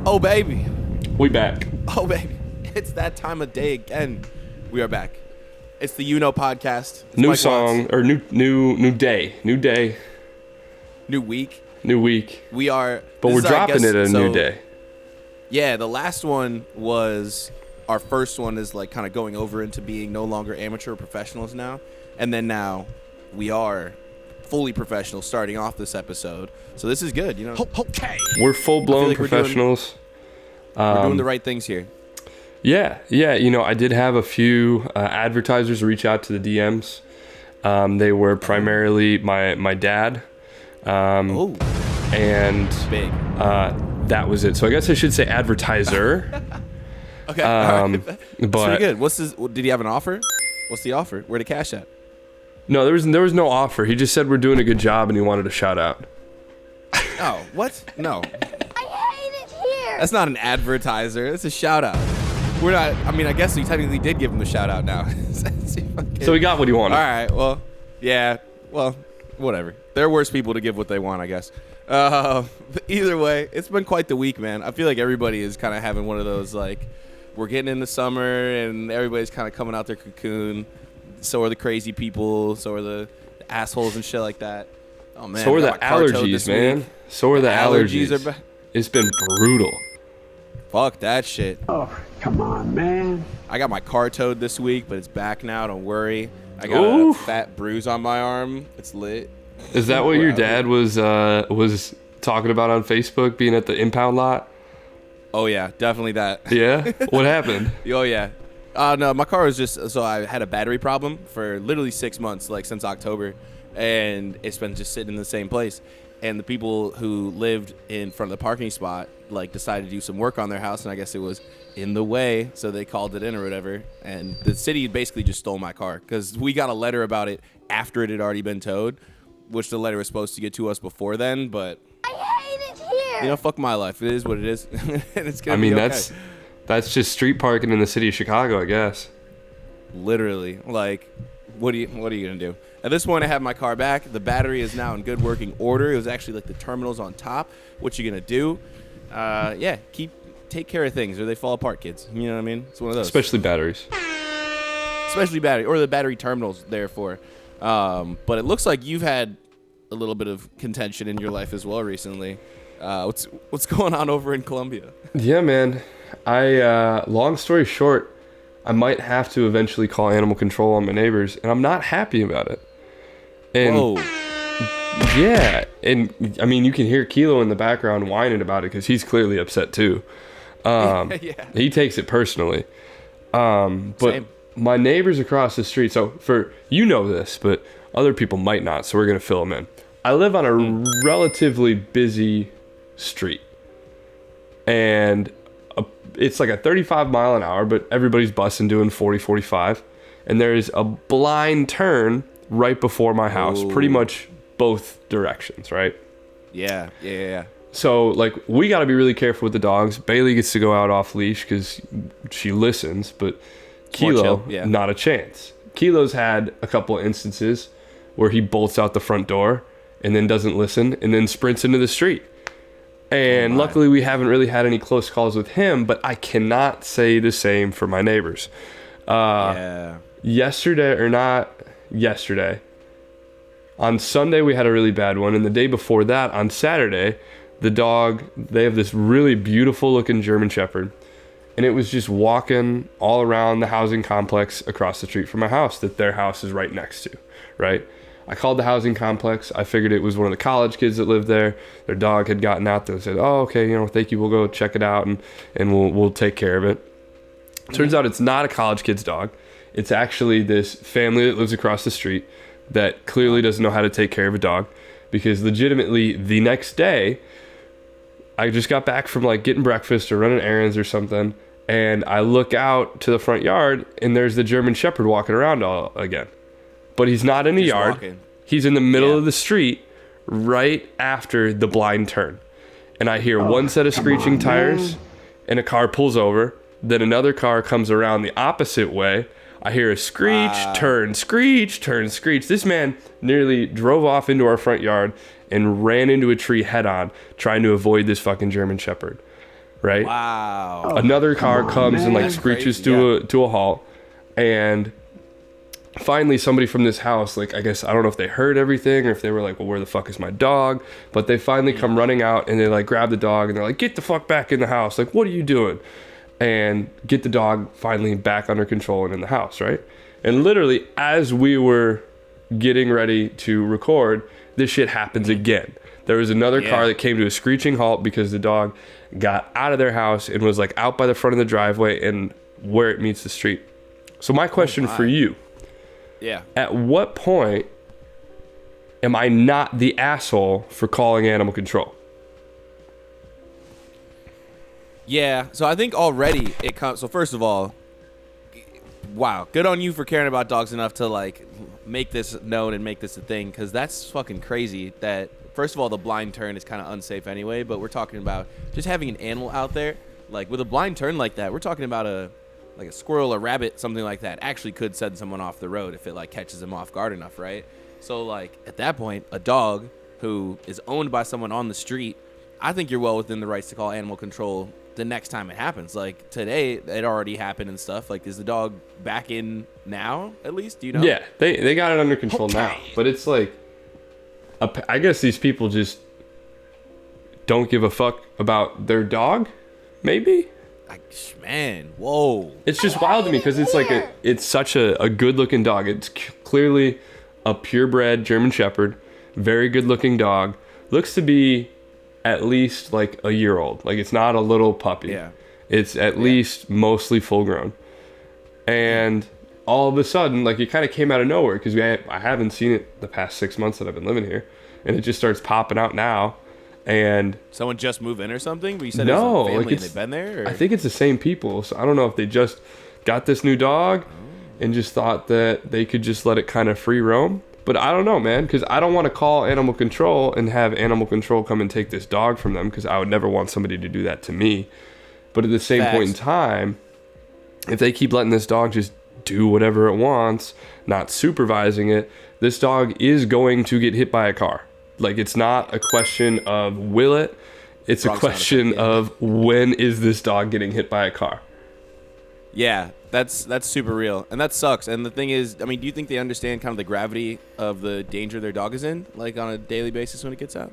Oh, baby. We back. Oh, baby. It's that time of day again. We are back. It's the UKNO podcast. It's New Mike song, Watts. or new day. New day. New week. New week. We are. But we're dropping it a new day. Yeah, the last one was, our first one is like kind of going over into being no longer amateur professionals now. And then now we are fully professional starting off this episode. So this is good, you know. Okay. We're full-blown like professionals. We're doing the right things here. Yeah. You know, I did have a few advertisers reach out to the DMs. They were primarily my dad. Oh, And big. that was it. So I guess I should say advertiser. Okay, all right. That's but pretty good. Did he have an offer? What's the offer? Where to cash at? no, there was no offer. He just said we're doing a good job and he wanted a shout out. Oh, what? No. I hate it here. That's not an advertiser. It's a shout out. We're not. I mean, I guess we technically did give him the shout out now. So he got what he wanted. All right. Well, yeah. Well, whatever. There are worse people to give what they want, I guess. Either way, it's been quite the week, man. I feel like everybody is kind of having one of those, like, we're getting into summer and everybody's kind of coming out their cocoon. So are the crazy people. So are the assholes and shit like that. Oh, man. So are I the got my car towed allergies, this man. week. So are the allergies. Allergies are back. It's been brutal. Fuck that shit. Oh, come on, man. I got my car towed this week, but it's back now. Don't worry. I got Oof. a fat bruise on my arm. It's lit. Is that what your dad was talking about on Facebook, being at the impound lot? Oh, yeah. Definitely that. Yeah? What happened? Oh, yeah. No, my car was just... So I had a battery problem for literally 6 months, like since October. And it's been just sitting in the same place. And the people who lived in front of the parking spot, like, decided to do some work on their house. And I guess it was in the way. So they called it in or whatever. And the city basically just stole my car. Because we got a letter about it after it had already been towed. Which the letter was supposed to get to us before then, but I hate it here. you know, fuck my life. It is what it is, and it's gonna. I mean, be okay. that's just street parking in the city of Chicago, I guess. Literally, like, what are you gonna do? At this point, I have my car back. The battery is now in good working order. It was actually like the terminals on top. What you gonna do? Yeah, take care of things, or they fall apart, kids. You know what I mean? It's one of those. Especially batteries. Especially battery, or the battery terminals. Therefore, but it looks like you've had a little bit of contention in your life as well recently. What's going on over in Colombia? Yeah, man. Long story short, I might have to eventually call animal control on my neighbors, and I'm not happy about it. And Whoa. yeah, and I mean, you can hear Kilo in the background whining about it because he's clearly upset too. Yeah. He takes it personally. But Same. my neighbors across the street, so you know this, but other people might not, so we're going to fill them in. I live on a relatively busy street. And it's like a 35 mile an hour, but everybody's busting doing 40, 45. And there's a blind turn right before my house, pretty much both directions, right? Yeah. So, like, we got to be really careful with the dogs. Bailey gets to go out off leash because she listens, but Kilo, chill, yeah. not a chance. Kilo's had a couple of instances where he bolts out the front door and then doesn't listen and then sprints into the street. And luckily, we haven't really had any close calls with him, but I cannot say the same for my neighbors. Yeah. On Sunday, we had a really bad one. And the day before that, on Saturday, they have this really beautiful looking German Shepherd. And it was just walking all around the housing complex across the street from my house that their house is right next to, right? I called the housing complex. I figured it was one of the college kids that lived there. Their dog had gotten out there and said, oh, okay, thank you. We'll go check it out and we'll take care of it. Turns out it's not a college kid's dog. It's actually this family that lives across the street that clearly doesn't know how to take care of a dog, because legitimately the next day, I just got back from like getting breakfast or running errands or something, and I look out to the front yard and there's the German Shepherd walking around again. But he's not in the yard. Walking. He's in the middle of the street right after the blind turn. And I hear one set of screeching tires and a car pulls over. Then another car comes around the opposite way. I hear a screech, turn, screech, turn, screech. This man nearly drove off into our front yard and ran into a tree head on, trying to avoid this fucking German Shepherd. right? Wow. Another car on, comes and like man. screeches Crazy, to a halt, and finally somebody from this house, like I guess I don't know if they heard everything or if they were like, well, where the fuck is my dog? But they finally come running out and they like grab the dog and they're like, get the fuck back in the house. Like, what are you doing? And get the dog finally back under control and in the house, right? And literally as we were getting ready to record, this shit happens again. There was another car that came to a screeching halt because the dog got out of their house and was like out by the front of the driveway and where it meets the street. So my question for you, at what point am I not the asshole for calling animal control? Yeah, so I think already it comes. So first of all, wow, good on you for caring about dogs enough to like make this known and make this a thing, because that's fucking crazy. That first of all, the blind turn is kind of unsafe anyway, but we're talking about just having an animal out there, like with a blind turn like that. We're talking about a squirrel, a rabbit, something like that actually could send someone off the road if it like catches them off guard enough, right? So like at that point, a dog who is owned by someone on the street, I think you're well within the rights to call animal control the next time it happens. Like today, it already happened and stuff. Like, is the dog back in now? At least, do you know? Yeah, they got it under control now, but it's like, I guess these people just don't give a fuck about their dog. Maybe. Man, whoa. It's just wild to me because it's like it's such a good looking dog. It's clearly a purebred German Shepherd, very good looking dog. Looks to be at least like a year old. Like it's not a little puppy. Yeah. It's at least mostly full grown. And all of a sudden, like it kind of came out of nowhere because I haven't seen it the past 6 months that I've been living here, and it just starts popping out now. And someone just moved in or something? But you said no, it was a family like and they've been there? Or? I think it's the same people. So I don't know if they just got this new dog and just thought that they could just let it kind of free roam. But I don't know, man, because I don't want to call animal control and have animal control come and take this dog from them, because I would never want somebody to do that to me. But at the same point in time, if they keep letting this dog just do whatever it wants, not supervising it, this dog is going to get hit by a car. Like, it's not a question of will it, it's a question of when is this dog getting hit by a car. Yeah, that's super real, and that sucks. And the thing is, I mean, do you think they understand kind of the gravity of the danger their dog is in, like on a daily basis when it gets out?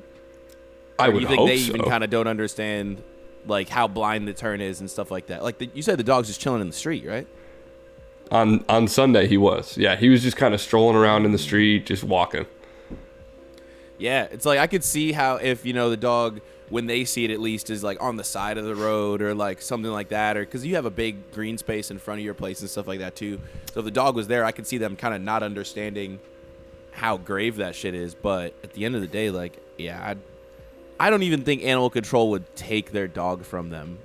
I would do you think hope they so. even kind of don't understand like how blind the turn is and stuff like that? Like you said, the dog's just chilling in the street, right? On Sunday he was. Yeah, he was just kind of strolling around in the street, just walking. Yeah, it's like I could see how if, you know, the dog, when they see it at least, is like on the side of the road or like something like that, or because you have a big green space in front of your place and stuff like that too. So if the dog was there, I could see them kind of not understanding how grave that shit is. But at the end of the day, like, yeah, I don't even think animal control would take their dog from them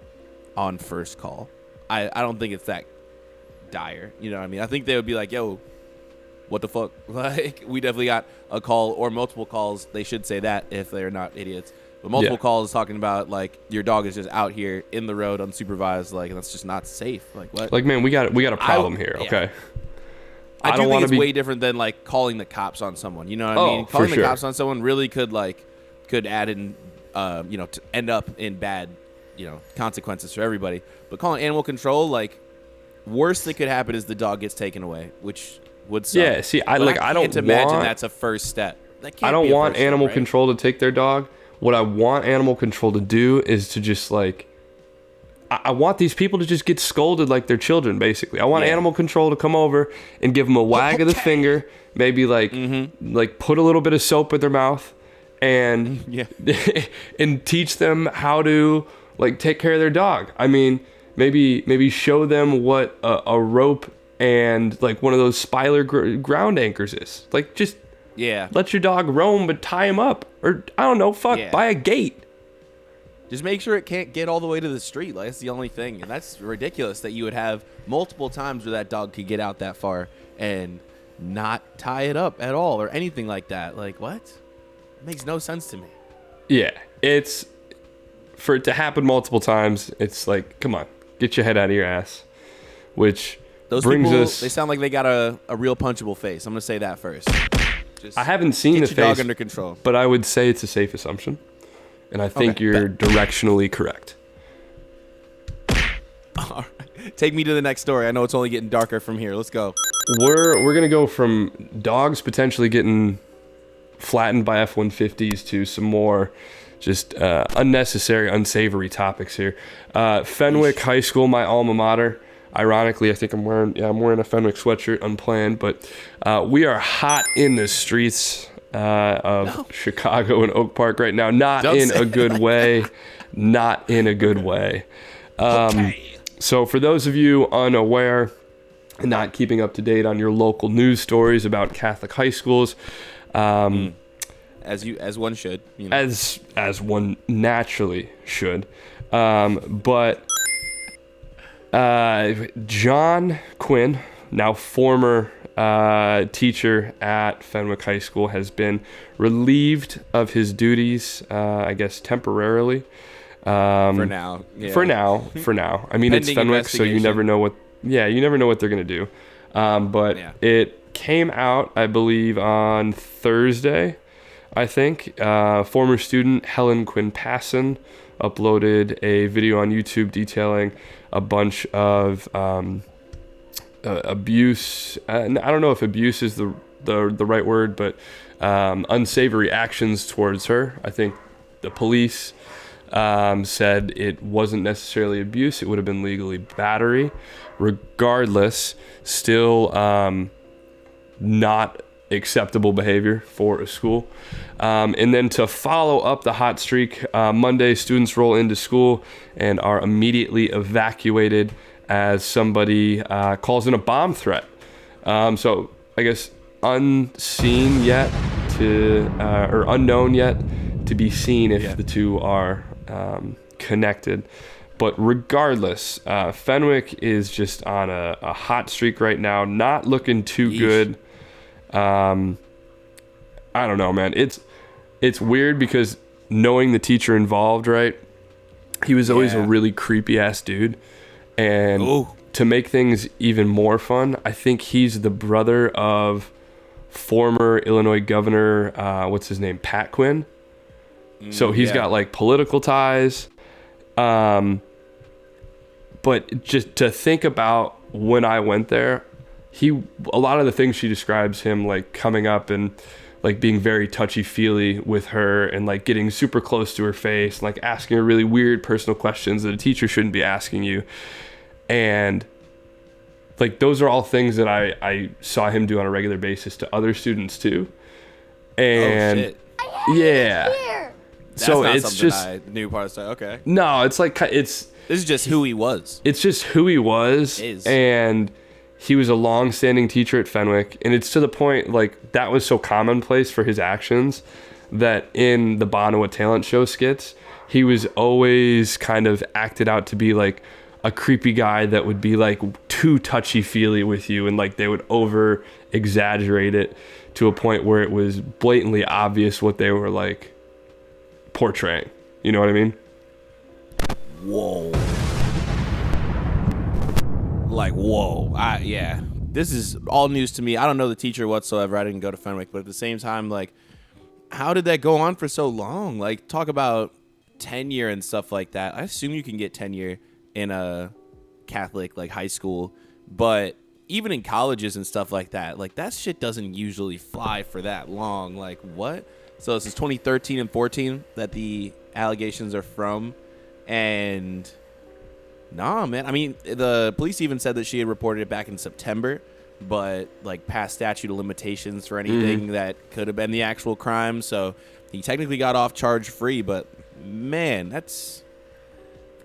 on first call. I don't think it's that dire. You know what I mean? I think they would be like, yo, what the fuck? Like, we definitely got a call or multiple calls. They should say that if they're not idiots. But multiple calls talking about, like, your dog is just out here in the road unsupervised, like, and that's just not safe. Like, what? Like, man, we got a problem here, okay? I do think it's way different than, like, calling the cops on someone. You know what I mean? Calling the cops on someone really could add in, you know, to end up in bad, you know, consequences for everybody. But calling animal control, like, worst that could happen is the dog gets taken away, which would suck. Yeah, see, I don't imagine that's a first step. I don't want animal control to take their dog. What I want animal control to do is to just, like, I want these people to just get scolded like they're children, basically. I want animal control to come over and give them a wag of the finger, maybe like put a little bit of soap in their mouth, and and teach them how to, like, take care of their dog. I mean, maybe show them what a rope and, like, one of those Spyler ground anchors is. Like, just let your dog roam, but tie him up. Or, I don't know, buy a gate. Just make sure it can't get all the way to the street. Like, that's the only thing. And that's ridiculous that you would have multiple times where that dog could get out that far and not tie it up at all or anything like that. Like, what? It makes no sense to me. Yeah, it's, for it to happen multiple times, it's like, come on, get your head out of your ass. Which those brings people, us... They sound like they got a real punchable face. I'm going to say that first. Just I haven't seen the your face, dog under control. But I would say it's a safe assumption. And I think you're directionally correct. All right. Take me to the next story. I know it's only getting darker from here. Let's go. We're gonna go from dogs potentially getting flattened by F-150s to some more just unnecessary, unsavory topics here. Fenwick High School, my alma mater. Ironically, I think I'm wearing a Fenwick sweatshirt, unplanned, but we are hot in the streets of Chicago and Oak Park right now. Not in a good way. Not in a good way. So for those of you unaware and not keeping up to date on your local news stories about Catholic high schools, as one should, you know. as one naturally should, but John Quinn, now former teacher at Fenwick High School, has been relieved of his duties, I guess temporarily. For now. Yeah. For now. I mean, it's Fenwick, so you never know what they're going to do. But it came out, I believe, on Thursday, I think. Former student Helen Quinn Passon uploaded a video on YouTube detailing a bunch of abuse. I don't know if abuse is the right word, but unsavory actions towards her. I think the police said it wasn't necessarily abuse. It would have been legally battery. Regardless, still not acceptable behavior for a school. And then to follow up the hot streak, Monday, students roll into school and are immediately evacuated as somebody calls in a bomb threat. So I guess unseen yet or unknown yet to be seen if the two are connected. But regardless, Fenwick is just on a hot streak right now, not looking too good. I don't know, man. It's weird because knowing the teacher involved, right? He was always a really creepy ass dude. And to make things even more fun, I think he's the brother of former Illinois governor, what's his name? Pat Quinn. So he's got like political ties. But just to think about when I went there, a lot of the things she describes him like coming up and like being very touchy-feely with her and like getting super close to her face, like asking her really weird personal questions that a teacher shouldn't be asking you. And like those are all things that I saw him do on a regular basis to other students too. And so it's just I knew part of the okay. No, it's like this is just who he was. It's just who he was. And he was a long-standing teacher at Fenwick, and it's to the point like that was so commonplace for his actions that in the Bonoa talent show skits, he was always kind of acted out to be like a creepy guy that would be like too touchy-feely with you, and like they would over exaggerate it to a point where it was blatantly obvious what they were like portraying. You know what I mean? Whoa. Like, whoa. Yeah. This is all news to me. I don't know the teacher whatsoever. I didn't go to Fenwick, but at the same time, like, how did that go on for so long? Like, talk about tenure and stuff like that. I assume you can get tenure in a Catholic, like, high school, but even in colleges and stuff like that shit doesn't usually fly for that long. Like, what? So this is 2013 and 14 that the allegations are from, and nah, man. I mean, the police even said that she had reported it back in September, but like past statute of limitations for anything that could have been the actual crime. So he technically got off charge free, but man,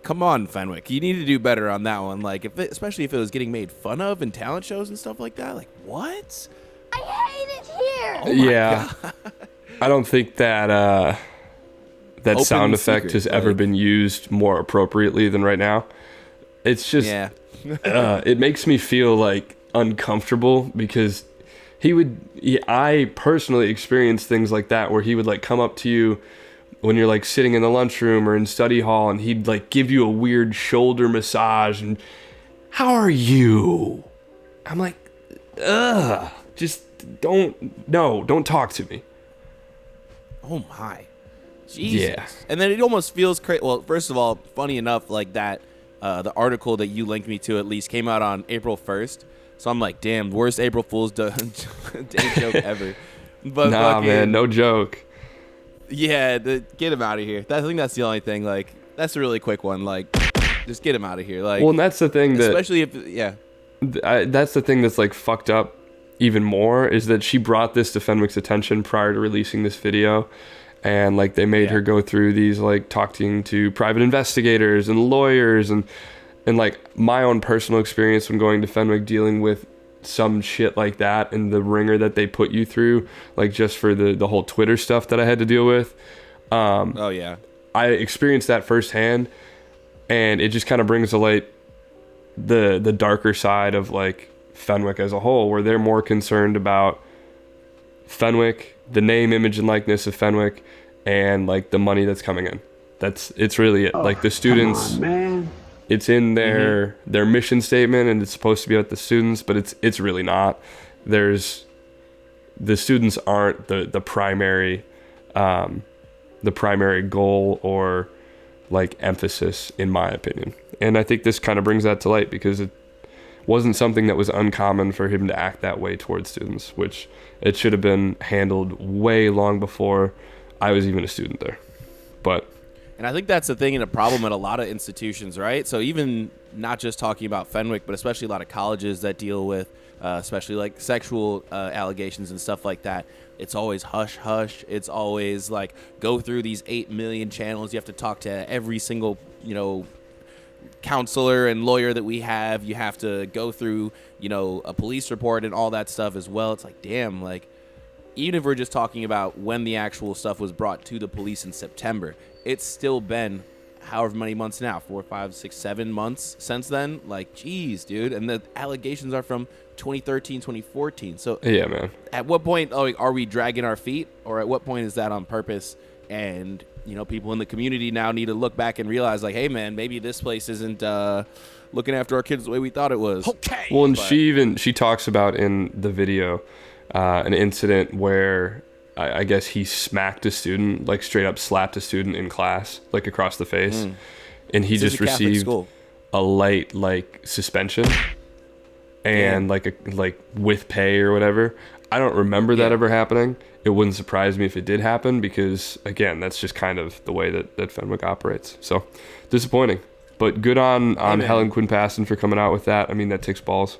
come on, Fenwick. You need to do better on that one. Like, especially if it was getting made fun of in talent shows and stuff like that. Like, what? I hate it here. Oh my God. I don't think that that sound effect has ever been used more appropriately than right now. It's just, it makes me feel like uncomfortable because I personally experienced things like that where he would like come up to you when you're like sitting in the lunchroom or in study hall, and he'd like give you a weird shoulder massage and, how are you? I'm like, just don't talk to me. Oh my. Jesus. Yeah. And then it almost feels crazy. Well, first of all, funny enough, like that the article that you linked me to at least came out on April 1st. So I'm like, damn, worst April Fool's Day joke ever. But nah, man, no joke. Yeah, get him out of here. I think that's the only thing. Like, that's a really quick one. Like, just get him out of here. Like, well, and that's the thing that, especially if, yeah. That's the thing that's like fucked up even more, is that she brought this to Fenwick's attention prior to releasing this video. And like they made her go through these, like talking to private investigators and lawyers and like my own personal experience when going to Fenwick, dealing with some shit like that and the ringer that they put you through, like just for the whole Twitter stuff that I had to deal with. Oh yeah, I experienced that firsthand, and it just kind of brings to light the darker side of like Fenwick as a whole, where they're more concerned about Fenwick, the name, image, and likeness of Fenwick, and like the money that's coming in. It's really it. Like the students, Come on, man. it's in their mission statement, and it's supposed to be about the students, but it's really not. The students aren't the primary goal or like emphasis, in my opinion. And I think this kind of brings that to light, because it wasn't something that was uncommon for him to act that way towards students, which it should have been handled way long before I was even a student there. But and I think that's the thing and a problem at a lot of institutions, right? So even not just talking about Fenwick, but especially a lot of colleges that deal with especially like sexual allegations and stuff like that. It's always hush hush. It's always like go through these 8 million channels. You have to talk to every single, counselor and lawyer that we have. You have to go through, a police report and all that stuff as well. It's like, damn, like even if we're just talking about when the actual stuff was brought to the police in September, it's still been however many months now, 4, 5, 6, 7 months since then. Like, geez, dude. And the allegations are from 2013, 2014. So yeah, man, at what point are we dragging our feet, or at what point is that on purpose? And people in the community now need to look back and realize, like, hey man, maybe this place isn't looking after our kids the way we thought it was. Okay. Well, and she talks about in the video an incident where I guess he smacked a student, like straight up slapped a student in class, like across the face, and he just received a light like suspension and like with pay or whatever. I don't remember that ever happening. It wouldn't surprise me if it did happen, because again, that's just kind of the way that Fenwick operates. So disappointing, but good on Helen Quinn Paston for coming out with that. I mean, that takes balls.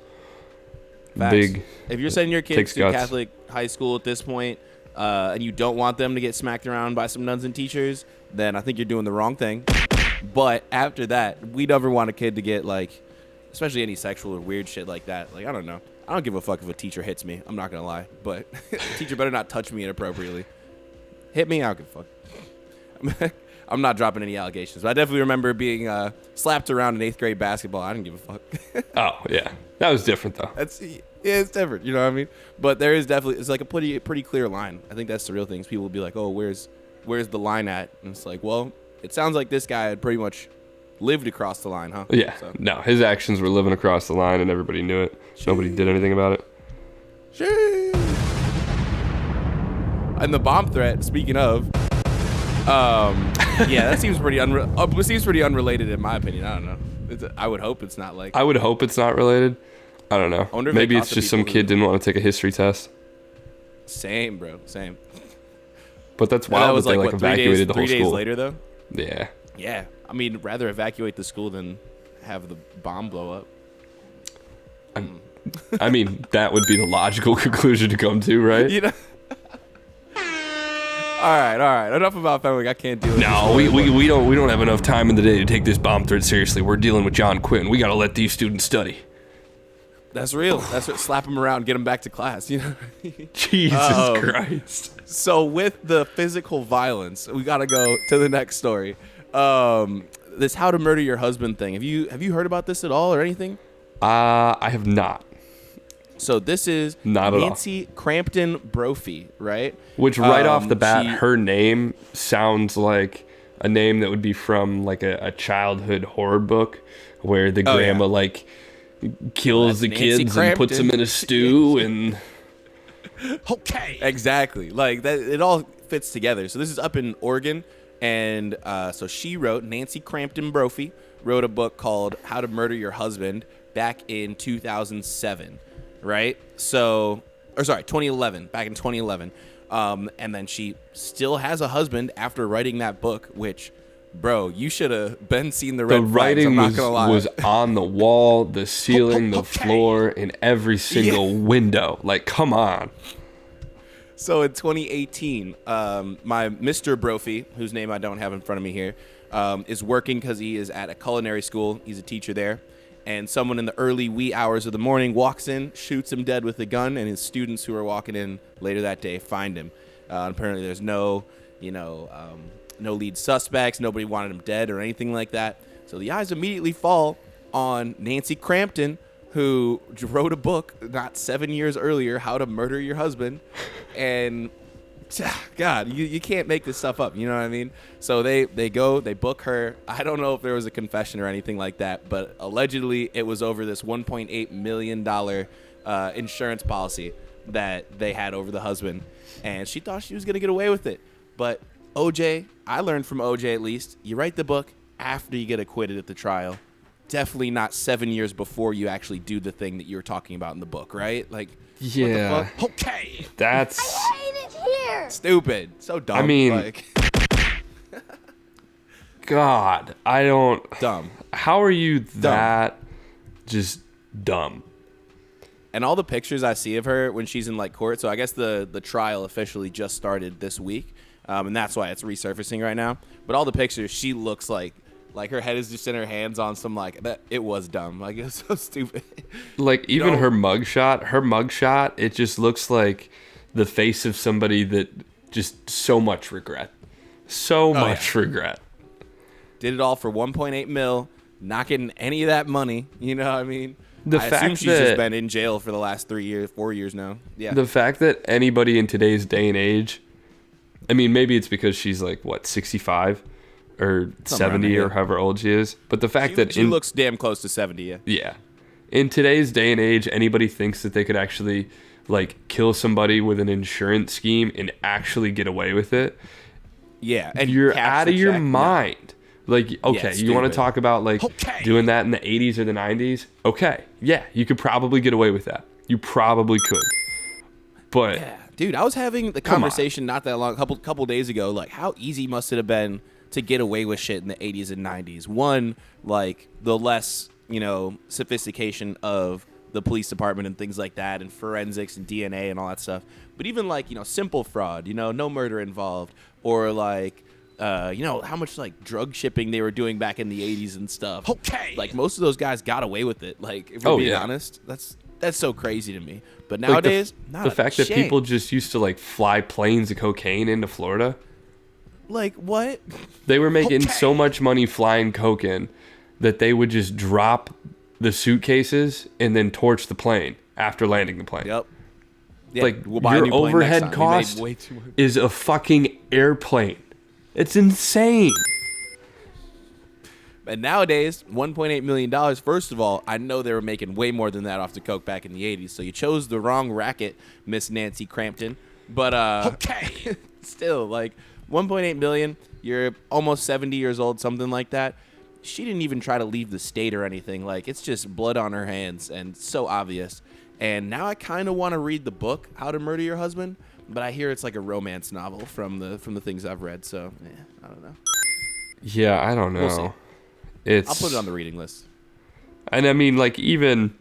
Facts. Big. If you're sending your kids to guts. Catholic high school at this point, and you don't want them to get smacked around by some nuns and teachers, then I think you're doing the wrong thing. But after that, we never want a kid to get like, especially any sexual or weird shit like that. Like, I don't know. I don't give a fuck if a teacher hits me. I'm not gonna lie, but a teacher better not touch me inappropriately. Hit me, I don't give a fuck. I'm not dropping any allegations, but I definitely remember being slapped around in 8th grade basketball. I didn't give a fuck. Oh yeah, that was different though. It's different. You know what I mean? But there is definitely, it's like a pretty clear line. I think that's the real thing. People will be like, oh, where's the line at? And it's like, well, it sounds like this guy had pretty much lived across the line, huh? Yeah. So. No, his actions were living across the line, and everybody knew it. Nobody did anything about it. And the bomb threat, speaking of, yeah, that seems pretty unrelated in my opinion. I don't know. I would hope it's not like. I would hope it's not related. I don't know. Maybe it's just some kid didn't want to take a history test. Same, bro. Same. But that's wild that they like evacuated the whole school. 3 days later, though. Yeah. Yeah. I mean, rather evacuate the school than have the bomb blow up. I mean, that would be the logical conclusion to come to, right? All right. Enough about Fenwick. I can't deal with this. No, we don't have enough time in the day to take this bomb threat seriously. We're dealing with John Quinn. We got to let these students study. That's real. That's what. Slap them around, get them back to class. Jesus Christ. So with the physical violence, we got to go to the next story. This how to murder your husband thing. Have you heard about this at all or anything? I have not. So this is not Nancy Crampton Brophy, right? Which right off the bat, her name sounds like a name that would be from like a childhood horror book where the grandma like kills the Nancy kids Crampton. and puts them in a stew and okay, exactly, like that. It all fits together. So this is up in Oregon, And so Nancy Crampton Brophy wrote a book called How to Murder Your Husband back in 2007, right? 2011, back in 2011. And then she still has a husband after writing that book, which, bro, you should have been seeing the red flags. Writing I'm not gonna lie. was on the wall, the ceiling, the floor, in every single window. Like, come on. So in 2018, my Mr. Brophy, whose name I don't have in front of me here, is working because he is at a culinary school. He's a teacher there. And someone in the early wee hours of the morning walks in, shoots him dead with a gun, and his students who are walking in later that day find him. Apparently there's no lead suspects. Nobody wanted him dead or anything like that. So the eyes immediately fall on Nancy Crampton, who wrote a book not 7 years earlier, How to Murder Your Husband. And God, you can't make this stuff up. You know what I mean? So they book her. I don't know if there was a confession or anything like that, but allegedly it was over this $1.8 million insurance policy that they had over the husband. And she thought she was going to get away with it. But OJ, I learned from OJ at least, you write the book after you get acquitted at the trial. Definitely not 7 years before you actually do the thing that you were talking about in the book, right? Like, yeah. what the fuck? Okay. That's I hate it here. Stupid. So dumb. I mean, like, God, I don't. dumb. How are you that just dumb? And all the pictures I see of her when she's in like court. So I guess the trial officially just started this week, and that's why it's resurfacing right now. But all the pictures, she looks like her head is just in her hands on some like that. It was dumb. Like, it was so stupid. Like, even her mugshot, it just looks like the face of somebody that just so much regret. Regret. Did it all for 1.8 mil, not getting any of that money. You know what I mean? I assume she's just been in jail for the last 4 years now. Yeah. The fact that anybody in today's day and age, I mean, maybe it's because she's like, what, 65 or 70 or however old she is. But the fact that she looks damn close to 70. Yeah. Yeah. In today's day and age, anybody thinks that they could actually like kill somebody with an insurance scheme and actually get away with it. Yeah. And you're out of your mind. No. Like, okay, yeah, you want to talk about like doing that in the 80s or the 90s? Okay. Yeah, you could probably get away with that. You probably could. But yeah. Dude, I was having the conversation not that long, couple days ago, like how easy must it have been to get away with shit in the 80s and 90s. One, like the less, sophistication of the police department and things like that, and forensics and DNA and all that stuff. But even like, simple fraud, no murder involved, or like, how much like drug shipping they were doing back in the 80s and stuff. Okay. Like most of those guys got away with it. Like, if we're being honest, that's so crazy to me. But nowadays, like the fact that people just used to like fly planes of cocaine into Florida. Like, what? They were making so much money flying coke in that they would just drop the suitcases and then torch the plane after landing the plane. Yep. Yeah, like, your overhead cost is a fucking airplane. It's insane. And nowadays, $1.8 million, first of all, I know they were making way more than that off the coke back in the 80s, so you chose the wrong racket, Miss Nancy Crampton. But, still, like, 1.8 million, you're almost 70 years old, something like that. She didn't even try to leave the state or anything. Like, it's just blood on her hands and so obvious. And now I kind of want to read the book, How to Murder Your Husband, but I hear it's like a romance novel from the things I've read, so, I don't know. Yeah, I don't know. We'll see. I'll put it on the reading list. And I mean, like, even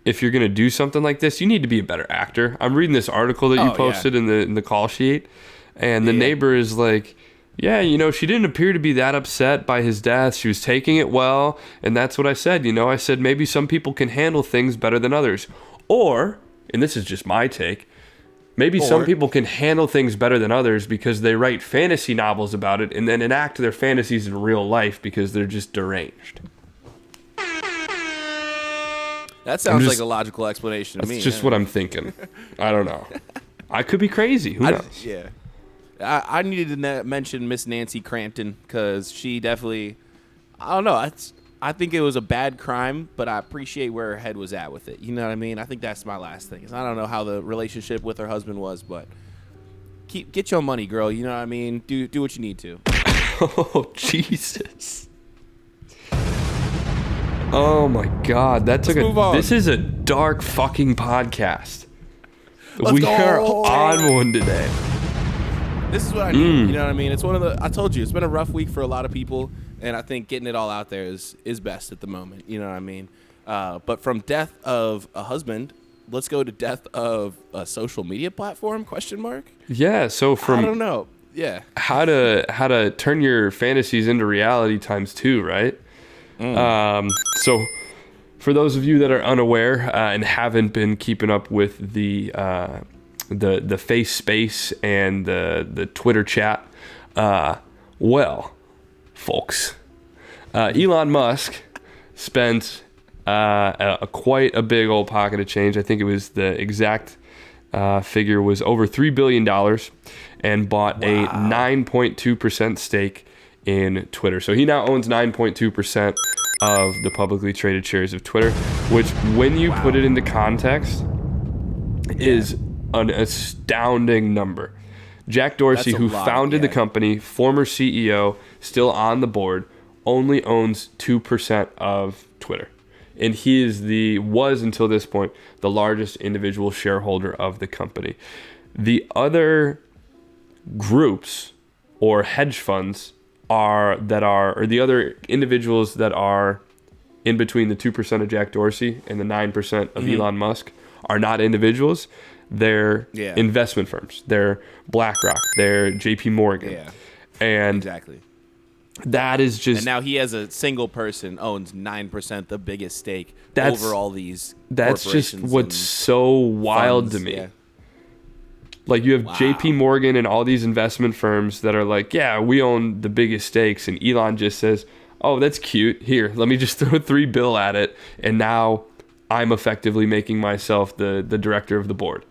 if you're gonna do something like this, you need to be a better actor. I'm reading this article that you posted in the call sheet, and the neighbor is like, yeah, she didn't appear to be that upset by his death. She was taking it well, and that's what I said. I said maybe some people can handle things better than others, or, and this is just my take, maybe some people can handle things better than others because they write fantasy novels about it and then enact their fantasies in real life because they're just deranged. That sounds like a logical explanation to me. That's just what I'm thinking. I don't know. I could be crazy. Who knows? Yeah. I needed to mention Miss Nancy Crampton because she definitely, I don't know. I think it was a bad crime, but I appreciate where her head was at with it. You know what I mean? I think that's my last thing. I don't know how the relationship with her husband was, but get your money, girl. You know what I mean? Do what you need to. Oh, Jesus. Oh, my God. That took move on. This is a dark fucking podcast. Let's go. Are on one today. This is what I need. You know what I mean? It's one of the. I told you, it's been a rough week for a lot of people, and I think getting it all out there is best at the moment. You know what I mean? But from death of a husband, let's go to death of a social media platform? Question mark. Yeah. So from I don't know. Yeah. How to turn your fantasies into reality times 2, right? So for those of you that are unaware and haven't been keeping up with the face space and the Twitter chat, well, folks, Elon Musk spent quite a big old pocket of change. I think it was the exact figure was over $3 billion, and bought a 9.2% stake in Twitter. So he now owns 9.2% of the publicly traded shares of Twitter, which, when you put it into context, is an astounding number. Jack Dorsey, who founded the company, former CEO, still on the board, only owns 2% of Twitter. And he was until this point the largest individual shareholder of the company. The other groups or hedge funds or the other individuals that are in between the 2% of Jack Dorsey and the 9% of Elon Musk are not individuals. They're investment firms. They're BlackRock. They're JP Morgan. Yeah. And exactly. That is just... And now he, as a single person, owns 9%, the biggest stake over all these That's just what's so wild to me. Yeah. Like, you have JP Morgan and all these investment firms that are like, yeah, we own the biggest stakes. And Elon just says, oh, that's cute. Here, let me just throw $3 billion at it. And now I'm effectively making myself the director of the board.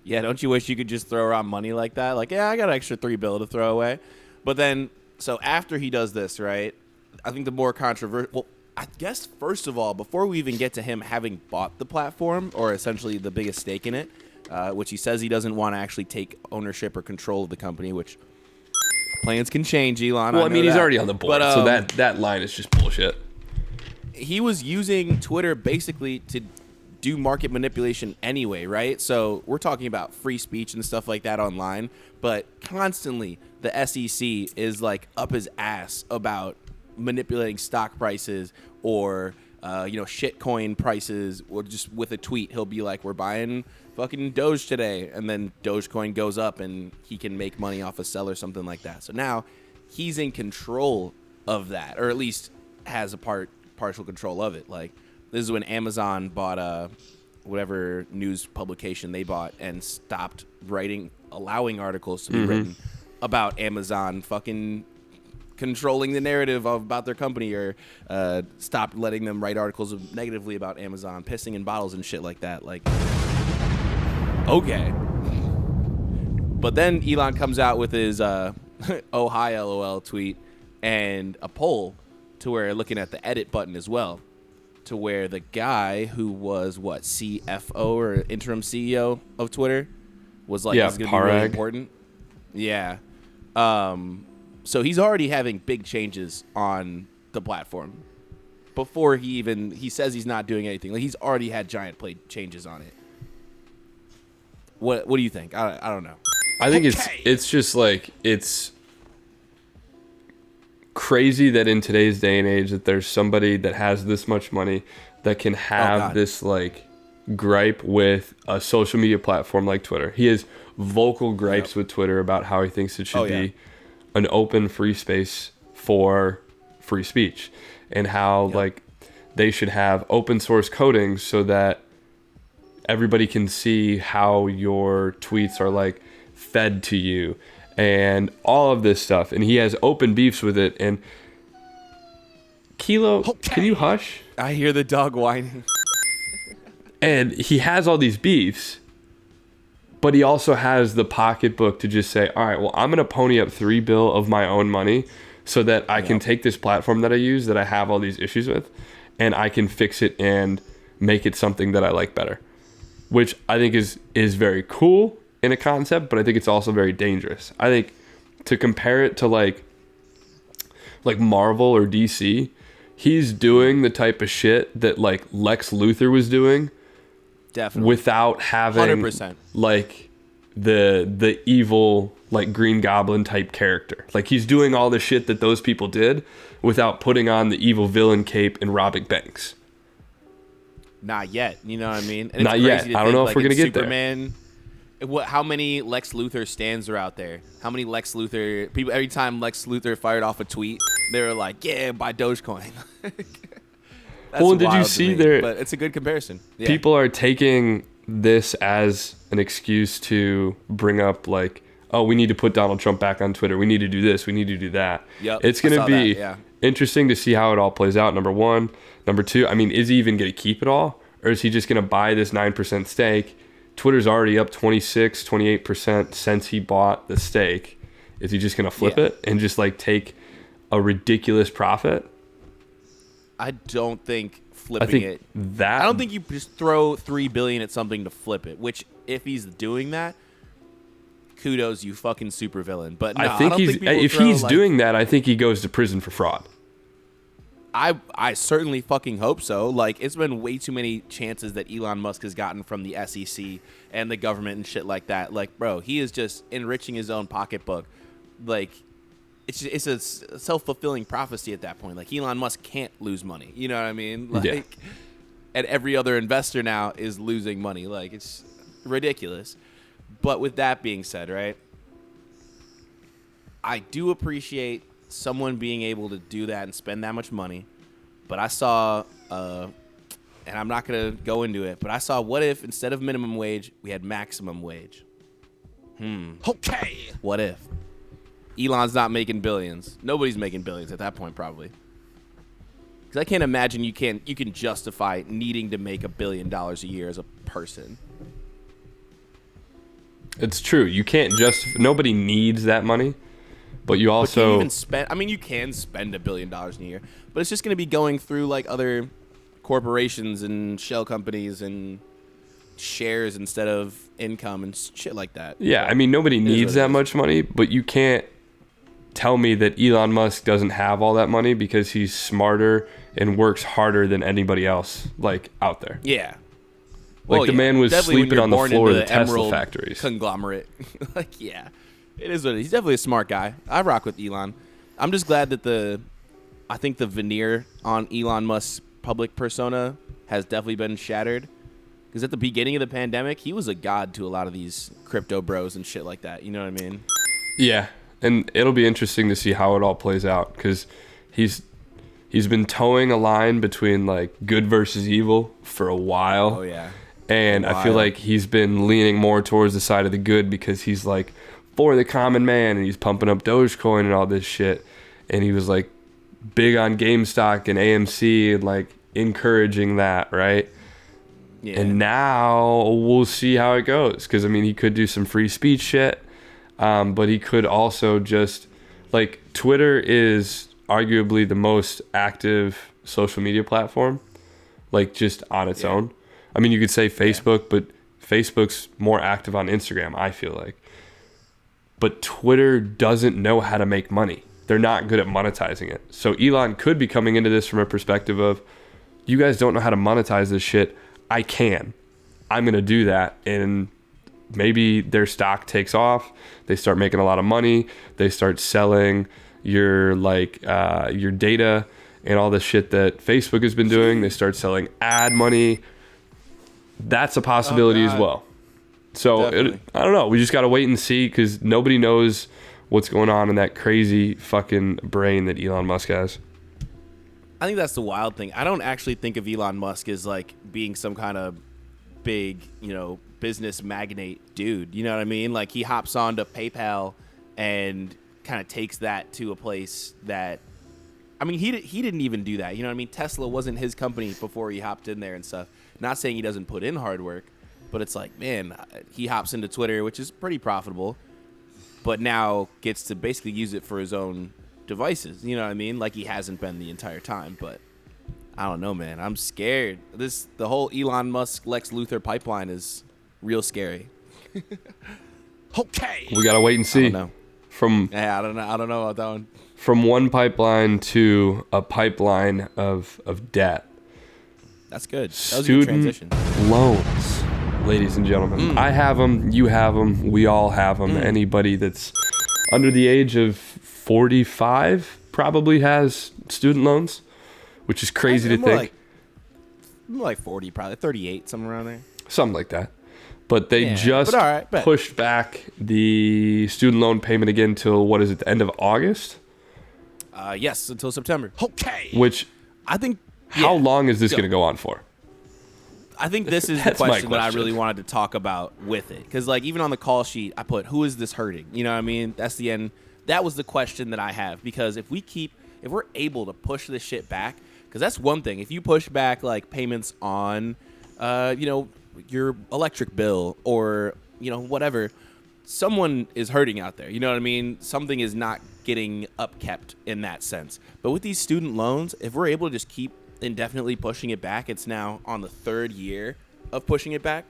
Yeah, don't you wish you could just throw around money like that? Like, yeah, I got an extra $3 billion to throw away. But then, so after he does this, right, I think the more controversial... Well, I guess, first of all, before we even get to him having bought the platform, or essentially the biggest stake in it, which he says he doesn't want to actually take ownership or control of the company, which plans can change, Elon. Well, I mean, he's already on the board, but, so that line is just bullshit. He was using Twitter basically to do market manipulation anyway, right? So we're talking about free speech and stuff like that online, but constantly the SEC is like up his ass about manipulating stock prices or shitcoin prices, or just with a tweet he'll be like, we're buying fucking Doge today, and then Dogecoin goes up and he can make money off a sell or something like that. So now he's in control of that, or at least has a partial control of it. Like, this is when Amazon bought whatever news publication they bought and stopped allowing articles to be written about Amazon fucking controlling the narrative about their company, or stopped letting them write articles negatively about Amazon, pissing in bottles and shit like that. Like, okay. But then Elon comes out with his oh hi LOL tweet and a poll to where, looking at the edit button as well, to where the guy who was CFO or interim CEO of Twitter was like, this is going to be really important. Yeah. So he's already having big changes on the platform before he says he's not doing anything. Like, he's already had giant changes on it. What do you think? I don't know. I think it's just like, it's crazy that in today's day and age that there's somebody that has this much money that can have this like gripe with a social media platform like Twitter. He has vocal gripes with Twitter about how he thinks it should be an open free space for free speech, and how like they should have open source coding so that everybody can see how your tweets are like fed to you and all of this stuff. And he has open beefs with it. And Kilo, can you hush? I hear the dog whining. And he has all these beefs, but he also has the pocketbook to just say, all right, well, I'm going to pony up $3 billion of my own money so that I can take this platform that I use, that I have all these issues with, and I can fix it and make it something that I like better, which I think is very cool in a concept, but I think it's also very dangerous. I think to compare it to like Marvel or DC, he's doing the type of shit that like Lex Luthor was doing, Definitely, without having 100%. like the evil like Green Goblin type character. Like he's doing all the shit that those people did without putting on the evil villain cape and robbing banks. Not yet, you know what I mean? And Not it's yet. crazy to I don't know think, if we're like, gonna in get there. Superman, how many Lex Luthor stands are out there? How many Lex Luthor people? Every time Lex Luthor fired off a tweet, they were like, "Yeah, buy Dogecoin." That's Well, did you wild to see me, there? But it's a good comparison. Yeah. People are taking this as an excuse to bring up like, oh, we need to put Donald Trump back on Twitter. We need to do this. We need to do that. Yep, It's I going to saw be that, yeah. interesting to see how it all plays out. Number one. Number two, I mean, is he even going to keep it all? Or is he just going to buy this 9% stake? Twitter's already up 26, 28% since he bought the stake. Is he just going to flip it and just like take a ridiculous profit? I don't think flipping I think it. that I don't think you just throw $3 billion at something to flip it. Which, if he's doing that, kudos, you fucking supervillain. But no, I think don't he's think people if throw, he's like, doing that, I think he goes to prison for fraud. I certainly fucking hope so. Like, it's been way too many chances that Elon Musk has gotten from the SEC and the government and shit like that. Like, bro, he is just enriching his own pocketbook. Like, it's a self-fulfilling prophecy at that point. Like, Elon Musk can't lose money. You know what I mean? Like, Yeah. and every other investor now is losing money. Like, it's ridiculous. But with that being said, right, I do appreciate someone being able to do that and spend that much money. But I saw, and I'm not going to go into it, but I saw, what if instead of minimum wage, we had maximum wage? Okay. What if? Elon's not making billions. Nobody's making billions at that point, probably. Because I can't imagine you can justify needing to make $1 billion a year as a person. It's true. You can't nobody needs that money, but you But can you also even spend? I mean, you can spend $1 billion in a year, but it's just going to be going through like other corporations and shell companies and shares instead of income and shit like that. yeah. I mean, nobody is needs what it that is. much money, but you can't tell me that Elon Musk doesn't have all that money because he's smarter and works harder than anybody else like out there. Yeah. Like the man was Definitely when sleeping you're on the born floor of into the Tesla Emerald factories. Conglomerate. Like, yeah, it is what it is. He's definitely a smart guy. I rock with Elon. I'm just glad that I think the veneer on Elon Musk's public persona has definitely been shattered. Because at the beginning of the pandemic, he was a god to a lot of these crypto bros and shit like that. You know what I mean? Yeah, and it'll be interesting to see how it all plays out because he's been towing a line between like good versus evil for a while. Oh, yeah. And I feel like he's been leaning more towards the side of the good because he's like for the common man and he's pumping up Dogecoin and all this shit. And he was like big on GameStop and AMC and like encouraging that, right? Yeah. And now we'll see how it goes because I mean he could do some free speech shit, but he could also just like Twitter is arguably the most active social media platform, like just on its own. I mean, you could say Facebook, but Facebook's more active on Instagram, I feel like. But Twitter doesn't know how to make money. They're not good at monetizing it. So Elon could be coming into this from a perspective of, you guys don't know how to monetize this shit. I can. I'm going to do that. And maybe their stock takes off. They start making a lot of money. They start selling your your data and all the shit that Facebook has been doing. They start selling ad money. That's a possibility as well. So I don't know. We just got to wait and see because nobody knows what's going on in that crazy fucking brain that Elon Musk has. I think that's the wild thing. I don't actually think of Elon Musk as like being some kind of big, business magnate dude. You know what I mean? Like he hops onto PayPal and kind of takes that to a place that, I mean, he didn't even do that. You know what I mean? Tesla wasn't his company before he hopped in there and stuff. Not saying he doesn't put in hard work, but it's like, man, he hops into Twitter, which is pretty profitable, but now gets to basically use it for his own devices. You know what I mean? Like he hasn't been the entire time, but I don't know, man. I'm scared. The whole Elon Musk Lex Luthor pipeline is real scary. Okay. We gotta wait and see. I don't know. From Yeah, I don't know. I don't know about that one. from one pipeline to a pipeline of debt. That's good. That was a good Student transition. loans, ladies and gentlemen. I have them. You have them. We all have them. Anybody that's under the age of 45 probably has student loans, which is crazy to think. More like 40, probably 38, somewhere around there. Something like that. But they Yeah, just but all right, bet. pushed back the student loan payment again till, what is it, the end of August? Yes, until September. Okay. Which, I think. how yeah. long is this Go. going to go on for? I think this is the That's my question that I question. really wanted to talk about with it. Because, like, even on the call sheet, I put, who is this hurting? You know what I mean? That's the end. That was the question that I have. Because if we're able to push this shit back, because that's one thing. If you push back, like, payments on, your electric bill or, whatever, someone is hurting out there. You know what I mean? Something is not getting upkept in that sense. But with these student loans, if we're able to just keep indefinitely pushing it back, it's now on the 3rd year of pushing it back.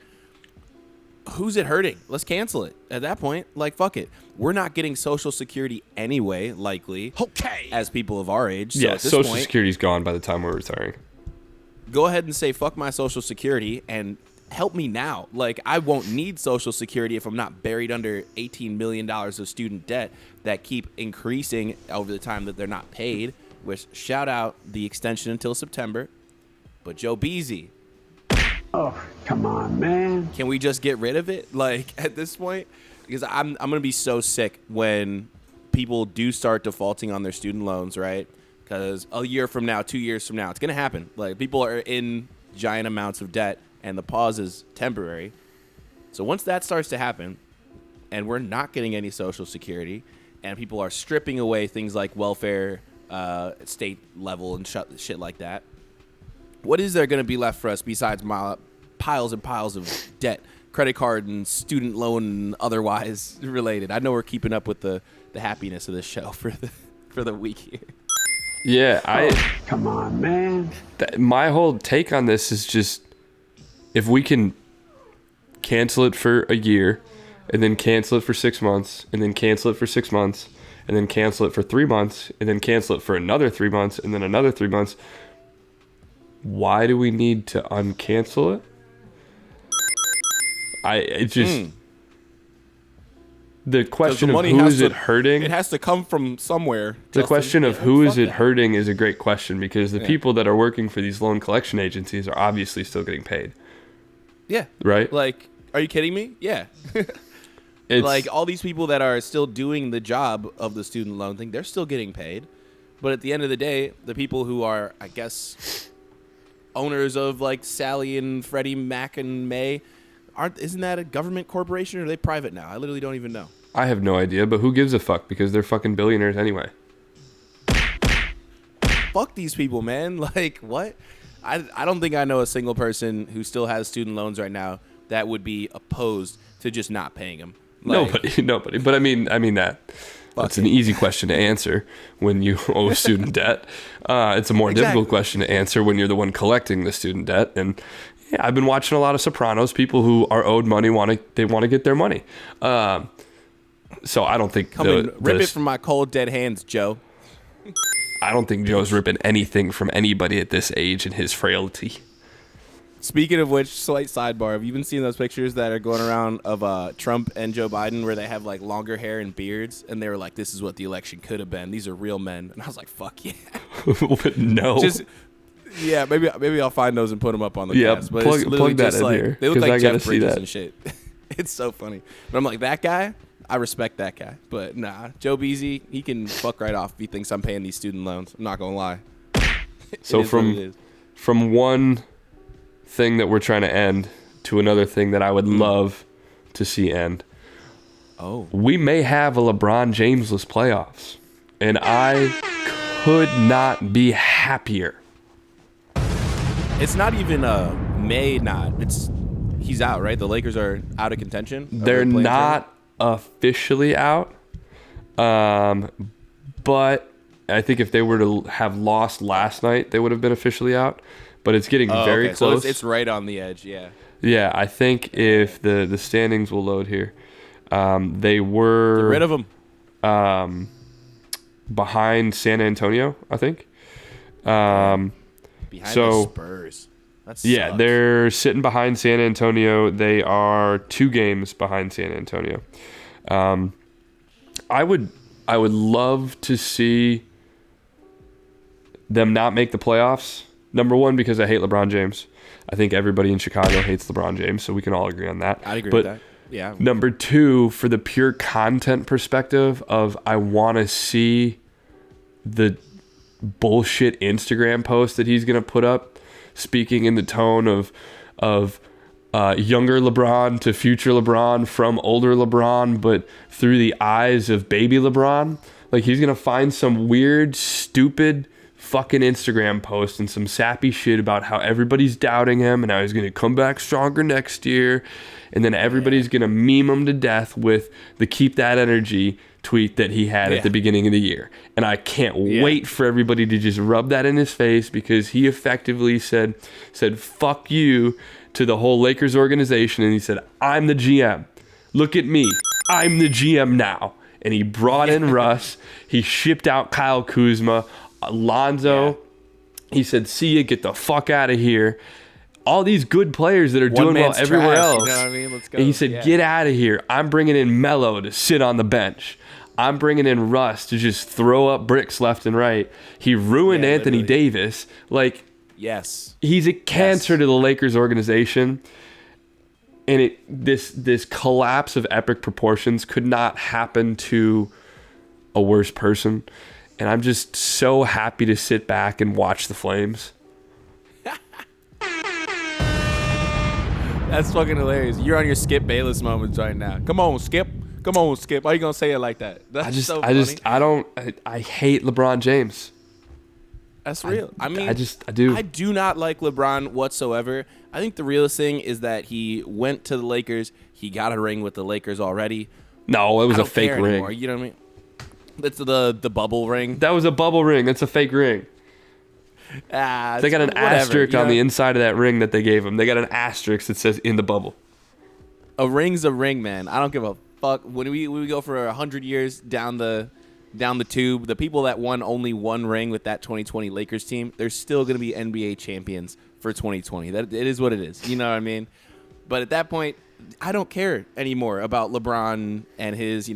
Who's it hurting? Let's cancel it. At that point, like, fuck it. We're not getting Social Security anyway, likely. Okay. As people of our age. So Yeah, at this Social point, Security's gone by the time we're retiring. go ahead and say fuck my Social Security and help me now. Like, I won't need Social Security if I'm not buried under $18 million of student debt that keep increasing over the time that they're not paid. Which, shout out the extension until September. But Joe Beasy, Oh, come on, man. can we just get rid of it? Like, at this point? Because I'm going to be so sick when people do start defaulting on their student loans, right? Because a year from now, 2 years from now, it's going to happen. Like, people are in giant amounts of debt, and the pause is temporary. So once that starts to happen, and we're not getting any Social Security, and people are stripping away things like welfare, state level, and shit like that, what is there going to be left for us besides piles and piles of debt, credit card and student loan and otherwise related? I know we're keeping up with the happiness of this show for the week here. Yeah, Come on, man. my whole take on this is just, if we can cancel it for a year, and then cancel it for 6 months, and then cancel it for 6 months, and then cancel it for 3 months, and then cancel it for another 3 months, and then another 3 months. Why do we need to uncancel it? The question of who is it hurting? It has to come from somewhere. The Justin. question of Yeah, who is fuck it that. hurting is a great question, because the people that are working for these loan collection agencies are obviously still getting paid, Yeah. right? Like, are you kidding me? Yeah. It's Like, all these people that are still doing the job of the student loan thing, they're still getting paid. But at the end of the day, the people who are, I guess, owners of, like, Sally and Freddie Mac and May, isn't that a government corporation, or are they private now? I literally don't even know. I have no idea, but who gives a fuck, because they're fucking billionaires anyway. Fuck these people, man. Like, what? I don't think I know a single person who still has student loans right now that would be opposed to just not paying them. Like, Nobody. But I mean that's an easy question to answer when you owe student debt. It's a more difficult question to answer when you're the one collecting the student debt. And yeah, I've been watching a lot of Sopranos. People who are owed money want to get their money. So I don't think rip it from my cold dead hands, Joe. I don't think Joe's ripping anything from anybody at this age in his frailty. Speaking of which, slight sidebar, have you been seeing those pictures that are going around of Trump and Joe Biden where they have, like, longer hair and beards, and they were like, this is what the election could have been. These are real men. And I was like, fuck yeah. No. Yeah, maybe I'll find those and put them up on the Yeah, cast. But plug- it's literally plug that just in like, here, they look 'cause I like gotta Jeff see Bridges that. and shit. It's so funny. But I'm like, that guy, I respect that guy. But nah, Joe Beasy, he can fuck right off if he thinks I'm paying these student loans. I'm not going to lie. So It is what it is. from one thing that we're trying to end to another thing that I would love to see end. Oh. We may have a LeBron Jamesless playoffs, and I could not be happier. It's not even he's out, right? The Lakers are out of contention. They're not officially out, but I think if they were to have lost last night, they would have been officially out. But it's getting very close. So it's right on the edge, yeah. Yeah, I think if the standings will load here, They Get were rid of him. behind San Antonio, I think. Behind so- the Spurs. That Yeah, sucks. they're sitting behind San Antonio. They are 2 games behind San Antonio. I would love to see them not make the playoffs. Number one, because I hate LeBron James. I think everybody in Chicago hates LeBron James, so we can all agree on that. I'd agree But with that. Yeah. number 2, for the pure content perspective of I want to see the bullshit Instagram post that he's going to put up, speaking in the tone of younger LeBron to future LeBron from older LeBron, but through the eyes of baby LeBron. Like, he's going to find some weird, stupid fucking Instagram post and some sappy shit about how everybody's doubting him and how he's going to come back stronger next year. And then everybody's going to meme him to death with the "keep that energy" tweet that he had at the beginning of the year. And I can't wait for everybody to just rub that in his face, because he effectively said fuck you to the whole Lakers organization. And he said, I'm the GM. Look at me. I'm the GM now. And he brought in Russ. He shipped out Kyle Kuzma. Lonzo. He said, see ya, get the fuck out of here. All these good players that are doing well everywhere else. You know what I mean? Let's go. And he said, get out of here. I'm bringing in Melo to sit on the bench. I'm bringing in Russ to just throw up bricks left and right. He ruined Anthony literally. Davis. Like, Yes. he's a cancer to the Lakers organization. And this collapse of epic proportions could not happen to a worse person. And I'm just so happy to sit back and watch the Flames. That's fucking hilarious. You're on your Skip Bayless moments right now. Come on, Skip. Come on, Skip. Why you gonna say it like that? That's so funny. I hate LeBron James. That's real. I mean, I do. I do not like LeBron whatsoever. I think the realest thing is that he went to the Lakers. He got a ring with the Lakers already. No, it was I a don't fake care ring. anymore, you know what I mean? That's the bubble ring. That was a bubble ring. That's a fake ring. They got an asterisk on the inside of that ring that they gave him. They got an asterisk that says "in the bubble." A ring's a ring, man. I don't give a fuck. When we go for 100 years down the tube, the people that won only one ring with that 2020 Lakers team, they're still going to be NBA champions for 2020. That it is what it is. You know what I mean? But at that point, I don't care anymore about LeBron and his,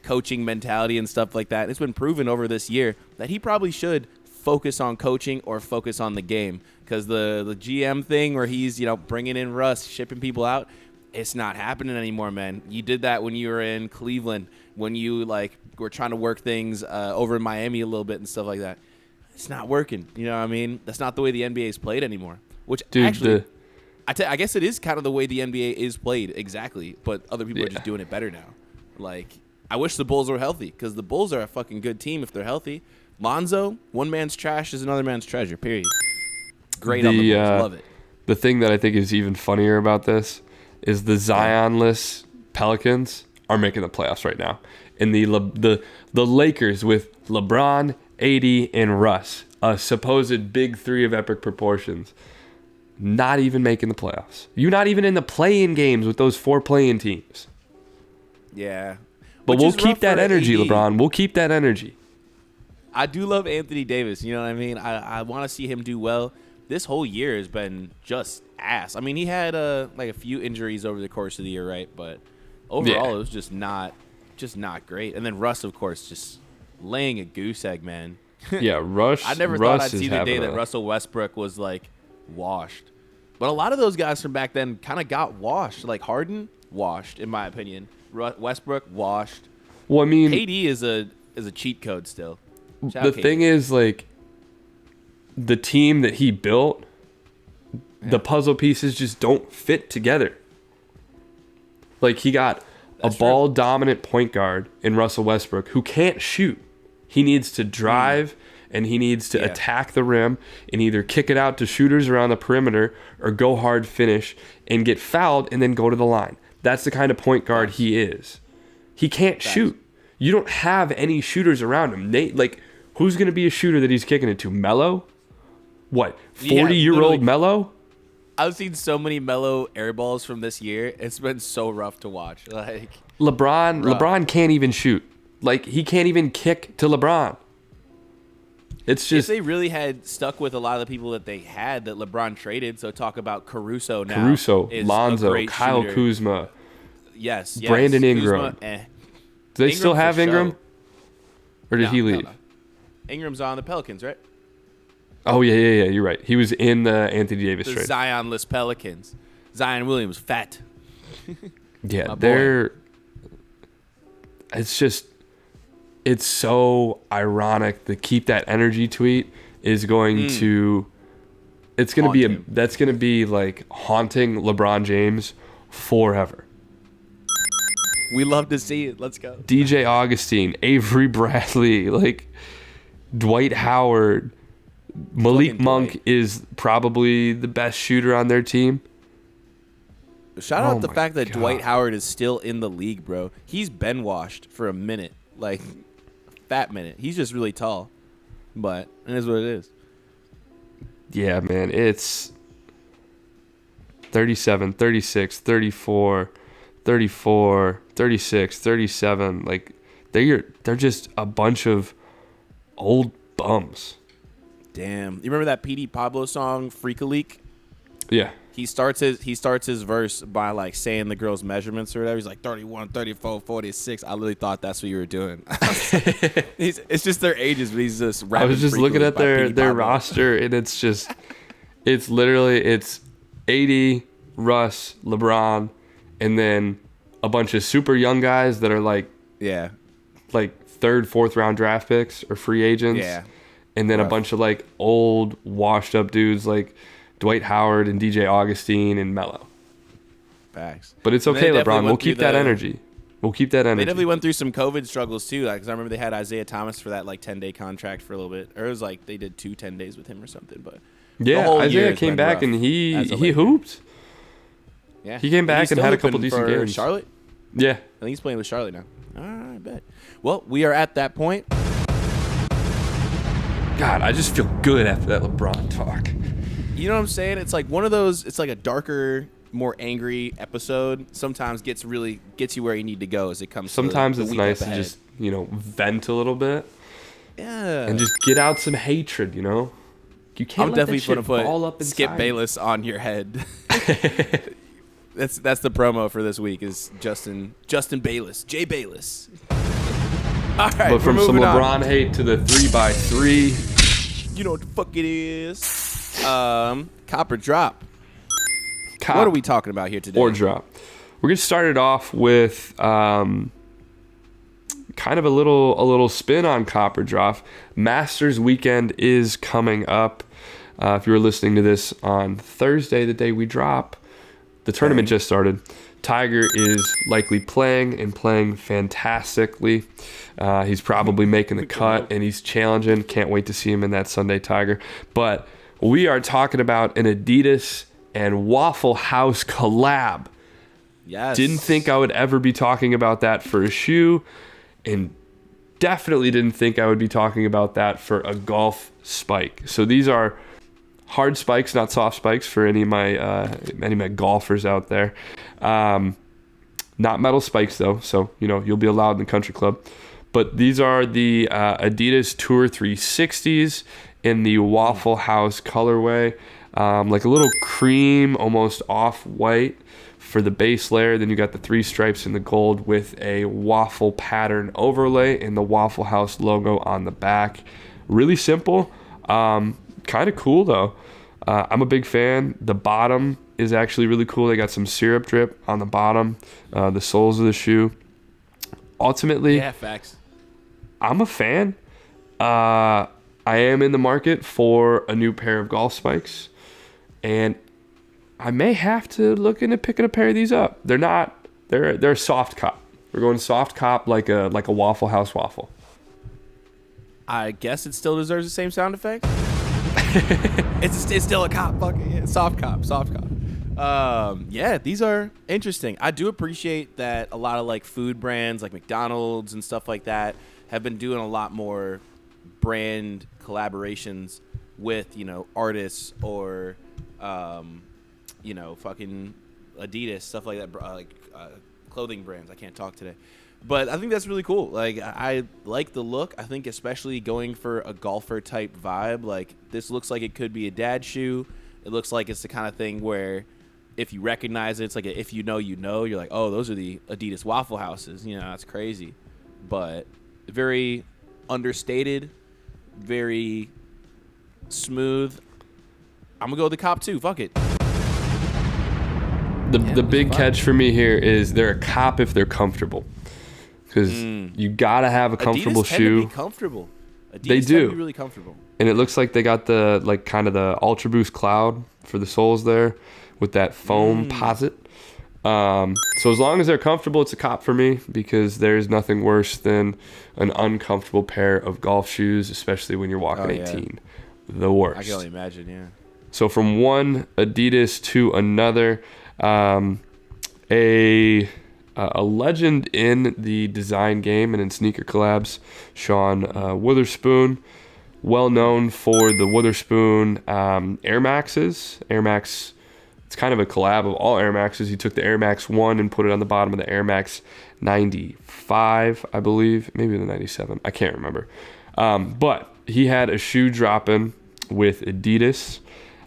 coaching mentality and stuff like that. It's been proven over this year that he probably should focus on coaching or focus on the game, because the GM thing where he's, bringing in Russ, shipping people out, it's not happening anymore, man. You did that when you were in Cleveland, when you were trying to work things over in Miami a little bit and stuff like that. It's not working. You know what I mean? That's not the way the NBA is played anymore. Which actually, I guess it is kind of the way the NBA is played exactly, but other people are just doing it better now. Like, I wish the Bulls were healthy, because the Bulls are a fucking good team if they're healthy. Lonzo, one man's trash is another man's treasure, period. Great on the Bulls. Love it. The thing that I think is even funnier about this is the Zion-less Pelicans are making the playoffs right now. And the Lakers with LeBron, AD, and Russ, a supposed big three of epic proportions, not even making the playoffs. You're not even in the play-in games with those 4 play-in teams. Yeah. But we'll keep that energy, LeBron. We'll keep that energy. I do love Anthony Davis. You know what I mean? I want to see him do well. This whole year has been just ass. I mean, he had a few injuries over the course of the year, right? But overall, it was just not great. And then Russ, of course, just laying a goose egg, man. Yeah, Russ. I never thought I'd see the day that Russell Westbrook was washed. But a lot of those guys from back then kind of got washed. Like Harden, washed, in my opinion. Westbrook, washed. Well, I mean, KD is a cheat code still. The thing is, the team that he built, the puzzle pieces just don't fit together. He got a ball-dominant point guard in Russell Westbrook who can't shoot. He needs to drive, and he needs to attack the rim and either kick it out to shooters around the perimeter or go hard finish and get fouled and then go to the line. That's the kind of point guard he is. He can't shoot. You don't have any shooters around him. Who's going to be a shooter that he's kicking it to? Melo? What, 40-year-old Melo? I've seen so many Melo air balls from this year. It's been so rough to watch. LeBron can't even shoot. Like, he can't even kick to LeBron. It's just... If they really had stuck with a lot of the people that they had that LeBron traded, so talk about Caruso now. Lonzo, Kyle shooter. Kuzma. Yes. Brandon Ingram. Kuzma, Do they still have Ingram? Or did he leave? No. Ingram's on the Pelicans, right? Oh, yeah, you're right. He was in the Anthony Davis The trade. Zion-less Pelicans. Zion Williams, fat. Yeah, they're... It's just... It's so ironic. The Keep That Energy tweet is going to... It's going to be... That's going to be, like, haunting LeBron James forever. We love to see it. Let's go. DJ Augustine, Avery Bradley, like, Dwight Howard... Malik Monk is probably the best shooter on their team. Shout out the fact that Dwight Howard is still in the league, bro. He's been washed for a minute, like fat minute. He's just really tall, but it is what it is. Yeah, man, it's 37, 36, 34, 34, 36, 37. Like, they're just a bunch of old bums. Damn. You remember that PD Pablo song, Freak a Leak? Yeah. He starts his verse by, like, saying the girl's measurements or whatever. He's like 31, 34, 46. I literally thought that's what you were doing. It's just their ages, but he's just rapping. I was just looking at their roster, and it's literally 80, Russ, LeBron, and then a bunch of super young guys that are like third, fourth round draft picks or free agents. Yeah. And then a bunch of, like, old, washed-up dudes like Dwight Howard and DJ Augustine and Melo. Facts. But it's okay, LeBron. We'll keep that energy. We'll keep that energy. They definitely went through some COVID struggles, too. Because I remember they had Isaiah Thomas for that, like, 10-day contract for a little bit. Or it was like they did 10 days with him or something. But yeah, Isaiah came back and he hooped. Yeah. He came back and had a couple decent games. Charlotte? Yeah. I think he's playing with Charlotte now. All right, I bet. Well, we are at that point. God, I just feel good after that LeBron talk. You know what I'm saying? It's like one of those, it's like a darker, more angry episode. Sometimes gets you where you need to go as it comes Sometimes to it's nice to just, vent a little bit. Yeah. And just get out some hatred, You can't I'm let definitely that shit going to ball up put inside. Skip Bayless on your head. That's the promo for this week is Justin Bayless. Jay Bayless. All right, but from some LeBron on. hate to the 3x3. You know what the fuck it is. Copper drop. What are we talking about here today? Or drop. We're going to start it off with kind of a little spin on Copper drop. Masters weekend is coming up. If you were listening to this on Thursday, the day we drop, the tournament just started. Tiger is likely playing and playing fantastically. He's probably making the cut and he's challenging. Can't wait to see him in that Sunday Tiger. But we are talking about an Adidas and Waffle House collab. Yes. Didn't think I would ever be talking about that for a shoe, and definitely didn't think I would be talking about that for a golf spike. So these are hard spikes, not soft spikes, for any of my golfers out there. Not metal spikes though, so you'll be allowed in the country club. But these are the Adidas Tour 360s in the Waffle House colorway, like a little cream, almost off-white for the base layer. Then you got the 3 stripes in the gold with a waffle pattern overlay and the Waffle House logo on the back. Really simple, kind of cool though. I'm a big fan. The bottom is actually really cool. They got some syrup drip on the bottom, the soles of the shoe. Ultimately, yeah, facts. I'm a fan. I am in the market for a new pair of golf spikes, and I may have to look into picking a pair of these up. They're a soft cop. We're going soft cop like a Waffle House waffle. I guess it still deserves the same sound effect. It's still a cop. Fucking yeah, soft cop. Yeah, these are interesting. I do appreciate that a lot of like food brands like McDonald's and stuff like that have been doing a lot more brand collaborations with, artists or, fucking Adidas, stuff like that. clothing brands. I can't talk today. But I think that's really cool. Like, I like the look. I think especially going for a golfer type vibe. Like, this looks like it could be a dad shoe. It looks like it's the kind of thing where if you recognize it, it's like if you know, you know. You're like, oh, those are the Adidas Waffle Houses. You know, that's crazy. But very understated, very smooth. I'm going to go with the cop too. Fuck it. The big catch for me here is they're a cop if they're comfortable. Because you got to have a comfortable Adidas shoe. Tend to be comfortable. Adidas They tend do. to be really comfortable. And it looks like they got the like kind of the Ultra Boost Cloud for the soles there with that foam posit. So as long as they're comfortable, it's a cop for me because there's nothing worse than an uncomfortable pair of golf shoes, especially when you're walking 18. The worst. I can only imagine, yeah. So from one Adidas to another, a legend in the design game and in sneaker collabs, Sean Witherspoon, well known for the Witherspoon Air Maxes. Air Max, it's kind of a collab of all Air Maxes. He took the Air Max 1 and put it on the bottom of the Air Max 95, I believe. Maybe the 97. I can't remember. But he had a shoe dropping with Adidas.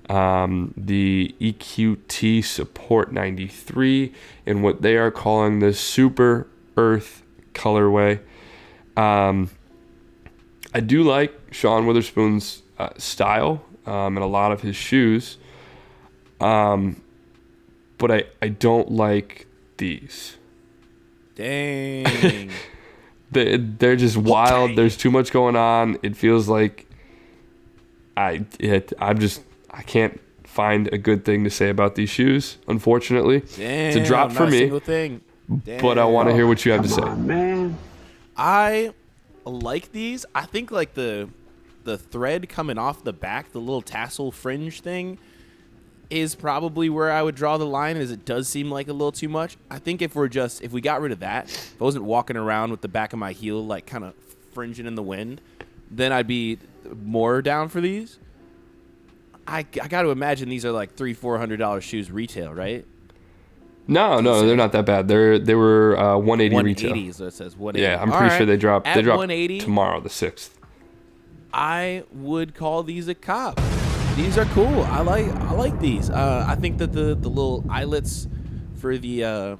The EQT Support 93 in what they are calling the Super Earth colorway. I do like Sean Witherspoon's style and a lot of his shoes, but I don't like these. Dang. They're just wild. Okay. There's too much going on. It feels like I can't find a good thing to say about these shoes, unfortunately. Damn, it's a drop for me. But I want to hear what you have to say. On, man. I like these. I think like the thread coming off the back, the little tassel fringe thing, is probably where I would draw the line, as it does seem like a little too much. I think if we got rid of that, if I wasn't walking around with the back of my heel like kind of fringing in the wind, then I'd be more down for these. I got to imagine these are like $300-$400 shoes retail, right? No, they're not that bad. They were 180 retail. 180, so it says 180. Yeah, I'm pretty sure they drop. They drop 180 tomorrow, the 6th. I would call these a cop. These are cool. I like these. I think that the little eyelets for the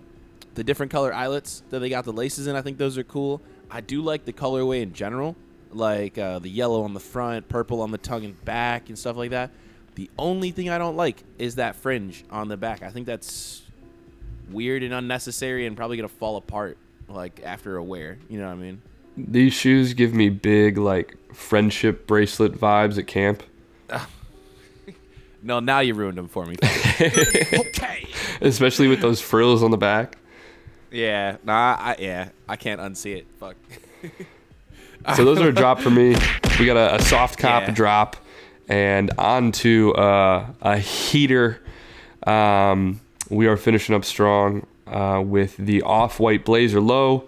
different color eyelets that they got the laces in, I think those are cool. I do like the colorway in general, like the yellow on the front, purple on the tongue and back, and stuff like that. The only thing I don't like is that fringe on the back. I think that's weird and unnecessary and probably going to fall apart like after a wear. You know what I mean? These shoes give me big like friendship bracelet vibes at camp. No, now you ruined them for me. Okay. Especially with those frills on the back. Yeah. Nah, I can't unsee it. Fuck. So those are a drop for me. We got a soft cop drop. And on to a heater. We are finishing up strong with the Off-White Blazer Low.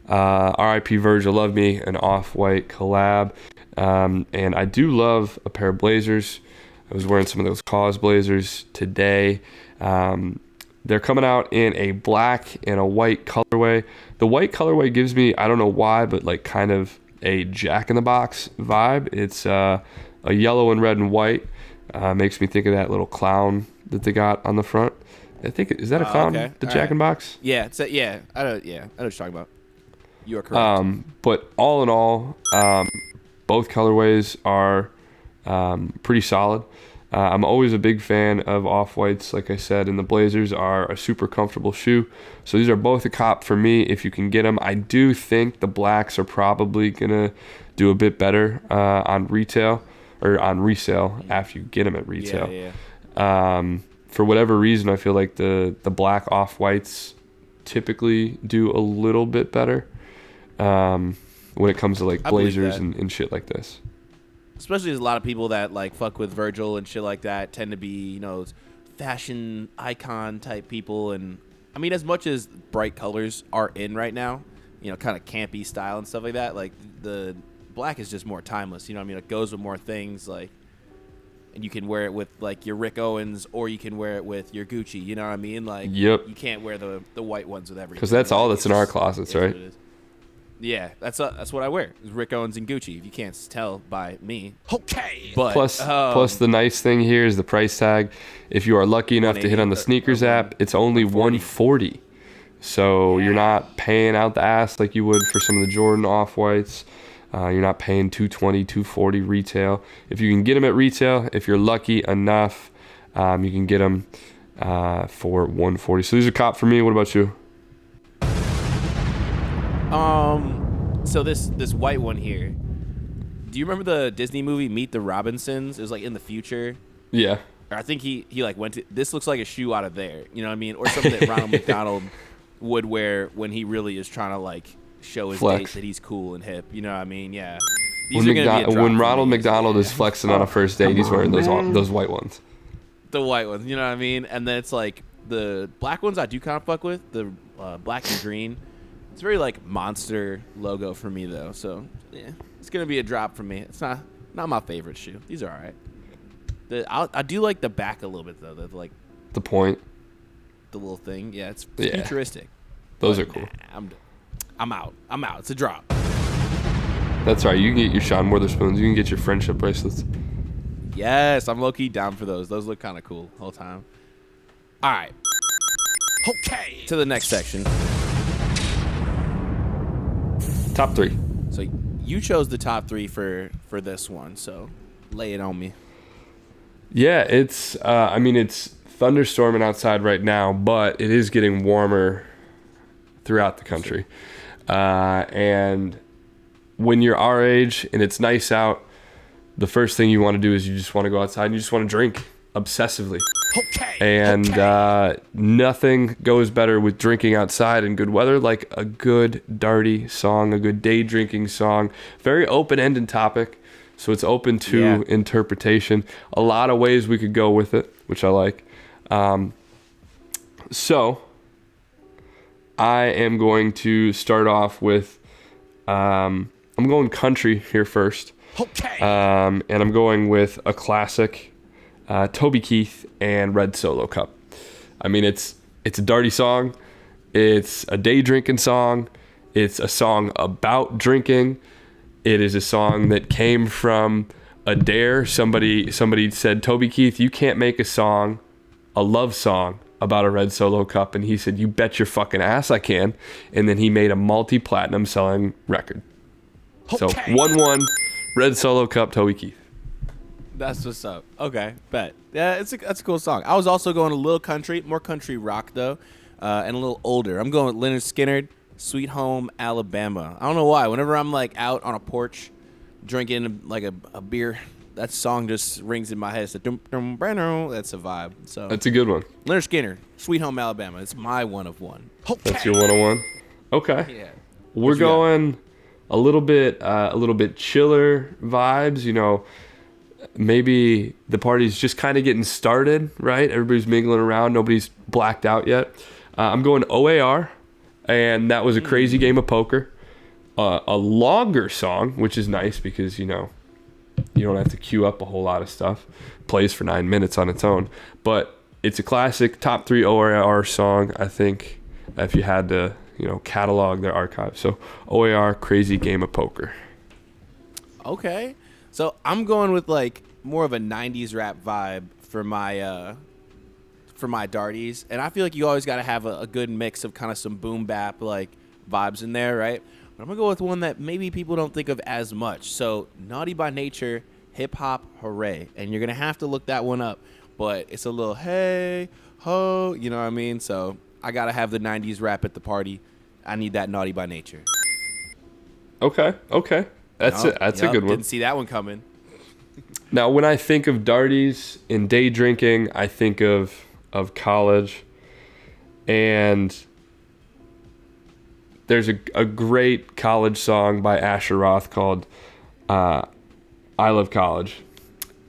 R.I.P. Virgil Love Me, an Off-White collab. And I do love a pair of blazers. I was wearing some of those Cause blazers today. They're coming out in a black and a white colorway. The white colorway gives me, I don't know why, but like kind of a Jack in the Box vibe. It's a yellow and red and white. Makes me think of that little clown that they got on the front. I think, is that a clown? Okay. The Jack in the Box? Yeah, I know what you're talking about. You are correct. But all in all, both colorways are pretty solid. I'm always a big fan of Off-Whites, like I said, and the Blazers are a super comfortable shoe. So these are both a cop for me if you can get them. I do think the blacks are probably going to do a bit better on retail or on resale after you get them at retail. Yeah. For whatever reason, I feel like the black Off-Whites typically do a little bit better when it comes to like Blazers and shit like this. Especially as a lot of people that like fuck with Virgil and shit like that tend to be, you know, fashion icon type people. And I mean, as much as bright colors are in right now, you know, kind of campy style and stuff like that, like the black is just more timeless. You know what I mean? It goes with more things. Like, and you can wear it with like your Rick Owens, or you can wear it with your Gucci. You know what I mean? Like, Yep. you can't wear the white ones with everything. Because that's all that's in our It's closets, what right? it is. Yeah, that's what I wear. Is Rick Owens and Gucci. If you can't tell by me. Okay. But Plus the nice thing here is the price tag. If you are lucky enough to hit on the 180, sneakers app, it's only 140. So you're not paying out the ass like you would for some of the Jordan off-whites. You're not paying 220, 240 retail. If you can get them at retail, if you're lucky enough, you can get them for 140. So these are cop for me. What about you? So this white one here. Do you remember the Disney movie Meet the Robinsons? It was like in the future. Yeah. Or I think he like went to. This looks like a shoe out of there. You know what I mean? Or something that Ronald McDonald would wear when he really is trying to like show his Flex. date that he's cool and hip. You know what I mean? Yeah. When Ronald McDonald is flexing on a first date, he's wearing those white ones. The white ones. You know what I mean? And then it's like the black ones I do kind of fuck with. The black and green. It's very like Monster logo for me though. So yeah, it's gonna be a drop for me. It's not my favorite shoe. These are all right. I do like the back a little bit though. Like The point. the little thing. Yeah, it's Yeah. futuristic. Those But, are cool. nah, I'm out. It's a drop. That's right. You can get your Sean Witherspoons. You can get your friendship bracelets. Yes, I'm low key down for those. Those look kind of cool the whole time. All right, Okay. to the next section. Top 3. So you chose the top 3 for this one. So lay it on me. Yeah, it's it's thunderstorming outside right now, but it is getting warmer throughout the country. And when you're our age and it's nice out, the first thing you want to do is you just want to go outside and you just want to drink obsessively. Okay. And nothing goes better with drinking outside in good weather like a good darty song, a good day drinking song. Very open-ended topic, so it's open to interpretation. A lot of ways we could go with it, which I like. So I am going to start off with, I'm going country here first. Okay. And I'm going with a classic, Toby Keith and Red Solo Cup. I mean, it's a darty song. It's a day drinking song. It's a song about drinking. It is a song that came from a dare. Somebody said, Toby Keith, you can't make a love song about a Red Solo Cup. And he said, you bet your fucking ass I can. And then he made a multi-platinum selling record. So 1-1, Red Solo Cup, Toby Keith. That's what's up. Okay, bet. Yeah, that's a cool song. I was also going a little country, more country rock though, and a little older. I'm going with Leonard Skinner, Sweet Home Alabama. I don't know why. Whenever I'm like out on a porch drinking like a beer, that song just rings in my head. It's a dum dum brano. That's a vibe. So That's a good one. Leonard Skinner, Sweet Home Alabama. It's my one of one. That's your 101. Okay. Yeah. We're you got? going a little bit chiller vibes, you know. Maybe the party's just kind of getting started, right? Everybody's mingling around. Nobody's blacked out yet. I'm going OAR, and that was a crazy game of poker. A longer song, which is nice because, you know, you don't have to queue up a whole lot of stuff. Plays for 9 minutes on its own. But it's a classic top 3 OAR song, I think, if you had to, you know, catalog their archive. So OAR, crazy game of poker. Okay. So I'm going with like more of a 90s rap vibe for my darties. And I feel like you always got to have a good mix of kind of some boom bap like vibes in there, right? But I'm going to go with one that maybe people don't think of as much. So Naughty by Nature, Hip Hop Hooray. And you're going to have to look that one up. But it's a little hey, ho, you know what I mean? So I got to have the 90s rap at the party. I need that Naughty by Nature. Okay. That's a good one. Didn't see that one coming. Now, when I think of darties and day drinking, I think of college. And there's a great college song by Asher Roth called I Love College.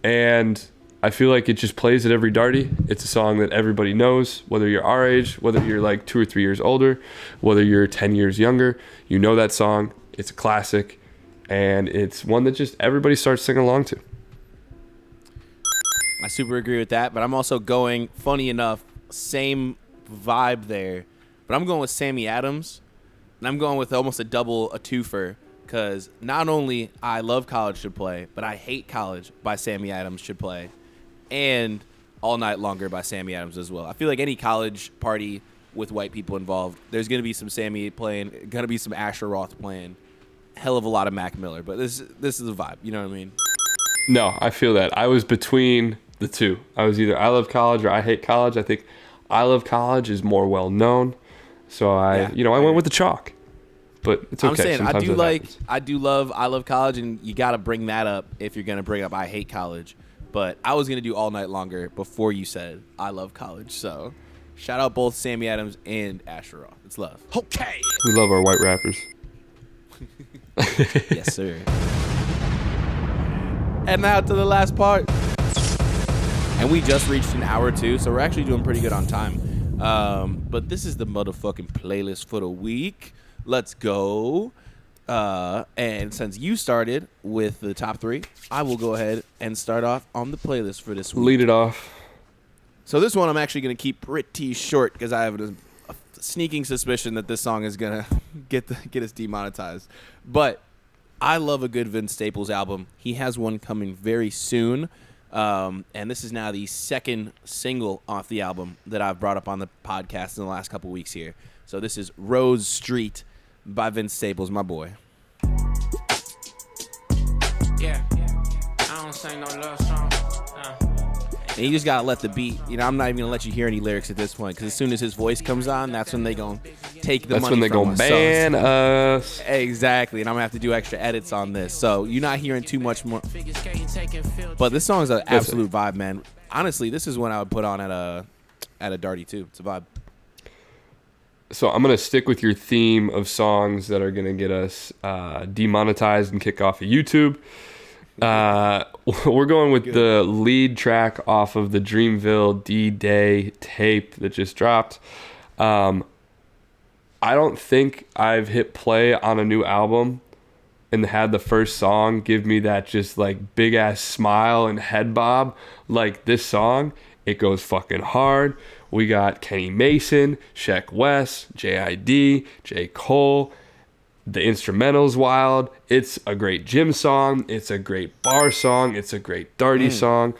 And I feel like it just plays at every darty. It's a song that everybody knows, whether you're our age, whether you're like 2 or 3 years older, whether you're 10 years younger. You know that song. It's a classic. And it's one that just everybody starts singing along to. I super agree with that, but I'm also going, funny enough, same vibe there, but I'm going with Sammy Adams, and I'm going with almost a twofer, because not only I Love College should play, but I Hate College by Sammy Adams should play, and All Night Longer by Sammy Adams as well. I feel like any college party with white people involved, there's going to be some Sammy playing, going to be some Asher Roth playing, hell of a lot of Mac Miller, but this is a vibe, you know what I mean? No, I feel that. I was between the two. I was either I Love College or I Hate College. I think I Love College is more well known, so I went with the chalk. But it's okay. I'm saying Sometimes I do love I Love College, and you got to bring that up if you're going to bring up I Hate College. But I was going to do All Night Longer before you said I Love College. So shout out both Sammy Adams and Asher Roth. It's love. Okay. We love our white rappers. Yes, sir. And now to the last part. And we just reached an hour too, so we're actually doing pretty good on time. But this is the motherfucking playlist for the week. Let's go. And since you started with the top 3, I will go ahead and start off on the playlist for this week. Lead it off. So this one I'm actually going to keep pretty short because I have a sneaking suspicion that this song is going to get us demonetized. But I love a good Vince Staples album. He has one coming very soon. And this is now the second single off the album that I've brought up on the podcast in the last couple weeks here. So this is Rose Street by Vince Staples, my boy. Yeah, I don't sing no love song. And you just gotta let the beat, I'm not even gonna let you hear any lyrics at this point, because as soon as his voice comes on, that's when they gonna take the money from us. That's when they gonna ban us. Exactly, and I'm gonna have to do extra edits on this, so you're not hearing too much more. But this song is an absolute vibe, man. Honestly, this is one I would put on at a Darty too. It's a vibe. So I'm gonna stick with your theme of songs that are gonna get us demonetized and kick off of YouTube. We're going with the lead track off of the Dreamville D-Day tape that just dropped. I don't think I've hit play on a new album and had the first song give me that just like big ass smile and head bob like this song. It goes fucking hard. We got Kenny Mason, Sheck West, J.I.D., J. Cole. The instrumental's wild. It's a great gym song. It's a great bar song. It's a great Darty song.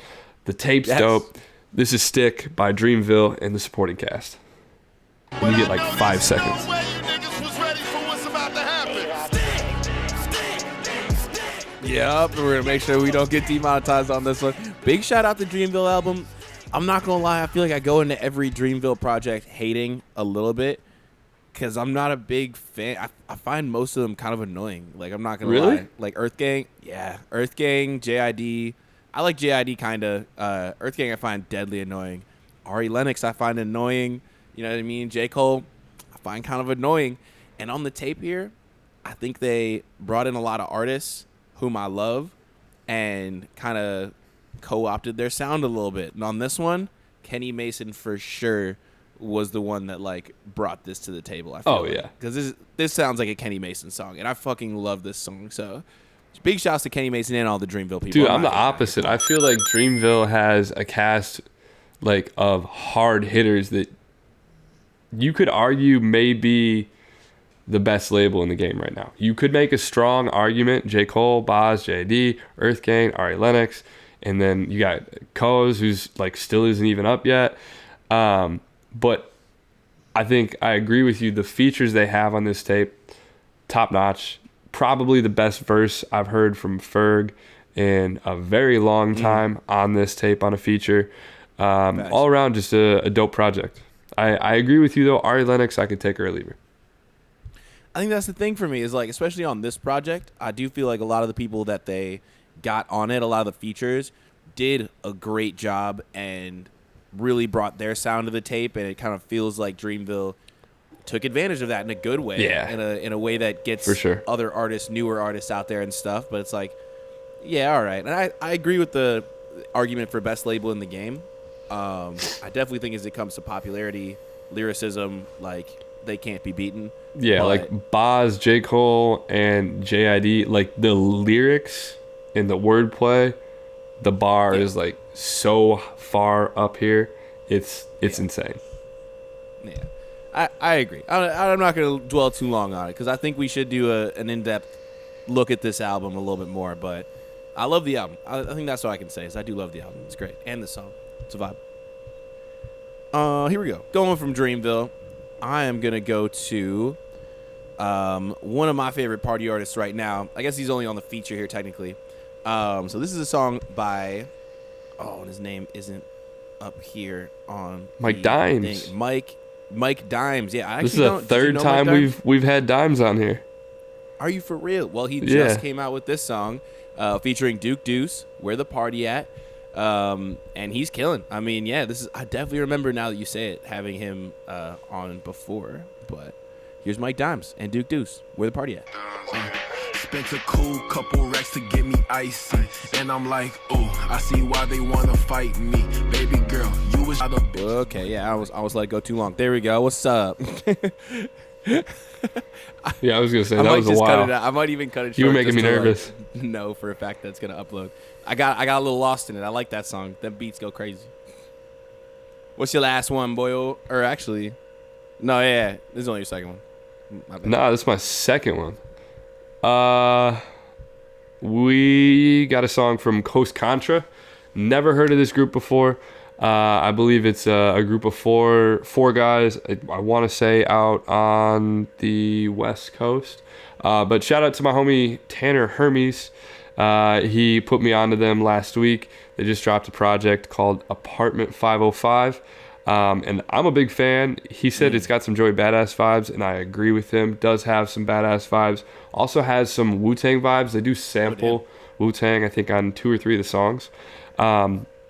The tape's dope. This is Stick by Dreamville and the supporting cast. And you get like 5 seconds. Yep, we're going to make sure we don't get demonetized on this one. Big shout out to Dreamville album. I'm not going to lie. I feel like I go into every Dreamville project hating a little bit because I'm not a big fan. I find most of them kind of annoying. Like, I'm not going to lie. Like Earth Gang. Yeah, Earth Gang, JID. I like JID kind of. Earth Gang I find deadly annoying. Ari Lennox I find annoying. You know what I mean? J. Cole I find kind of annoying. And on the tape here, I think they brought in a lot of artists whom I love and kind of co-opted their sound a little bit. And on this one, Kenny Mason for sure was the one that like brought this to the table. I feel yeah, because this sounds like a Kenny Mason song, and I fucking love this song. So big shouts to Kenny Mason and all the Dreamville people. Dude, I'm the opposite. I feel like Dreamville has a cast like of hard hitters that you could argue may be the best label in the game right now. You could make a strong argument: J. Cole, Boz, J.D., Earth Gang, Ari Lennox, and then you got Coz, who's like still isn't even up yet. But I think I agree with you. The features they have on this tape, top notch. Probably the best verse I've heard from Ferg in a very long time on this tape on a feature. All around, just a dope project. I agree with you though. Ari Lennox, I could take her or leave her. I think that's the thing for me is like, especially on this project, I do feel like a lot of the people that they got on it, a lot of the features, did a great job and really brought their sound to the tape, and it kind of feels like Dreamville took advantage of that in a good way. Yeah. In a way that gets for sure other artists, newer artists out there and stuff. But it's like, yeah, all right. And I agree with the argument for best label in the game. I definitely think as it comes to popularity, lyricism, like they can't be beaten. Yeah, like Boz, J. Cole, and J.I.D., like the lyrics and the wordplay, the bar is like so far up here. It's insane. Yeah, I agree. I'm not going to dwell too long on it because I think we should do an in-depth look at this album a little bit more. But I love the album. I think that's what I can say is I do love the album. It's great. And the song. It's a vibe. Here we go. Going from Dreamville, I am going to go to one of my favorite party artists right now. I guess he's only on the feature here technically. So this is a song by, and his name isn't up here on Mike Dimes. thing. Mike Dimes. Yeah, I actually This is the third time we've had Dimes on here. Are you for real? Well, he just came out with this song featuring Duke Deuce, Where the Party At? And he's killing. I mean, yeah, I definitely remember now that you say it, having him on before. But here's Mike Dimes and Duke Deuce, Where the Party At? Spent a cool couple racks to get me icy. And I'm like, oh, I see why they wanna fight me. Baby girl, you was out of Okay, yeah, I was let it go too long. There we go. What's up? Yeah, I was gonna say I that might was a just cut it while. out. I might even cut it short. You were making me just to, nervous. Know for a fact that's gonna upload. I got a little lost in it. I like that song. Them beats go crazy. What's your last one, boy? Or actually, no, yeah, this is only your second one. My bad. Nah, this is my second one. We got a song from Coast Contra. Never heard of this group before. I believe it's a group of four guys. I want to say out on the West Coast. But shout out to my homie Tanner Hermes. He put me onto them last week. They just dropped a project called Apartment 505. And I'm a big fan. He said it's got some Joey Badass vibes, and I agree with him. Does have some badass vibes. Also has some Wu-Tang vibes. They do sample Wu-Tang, I think, on 2 or 3 of the songs.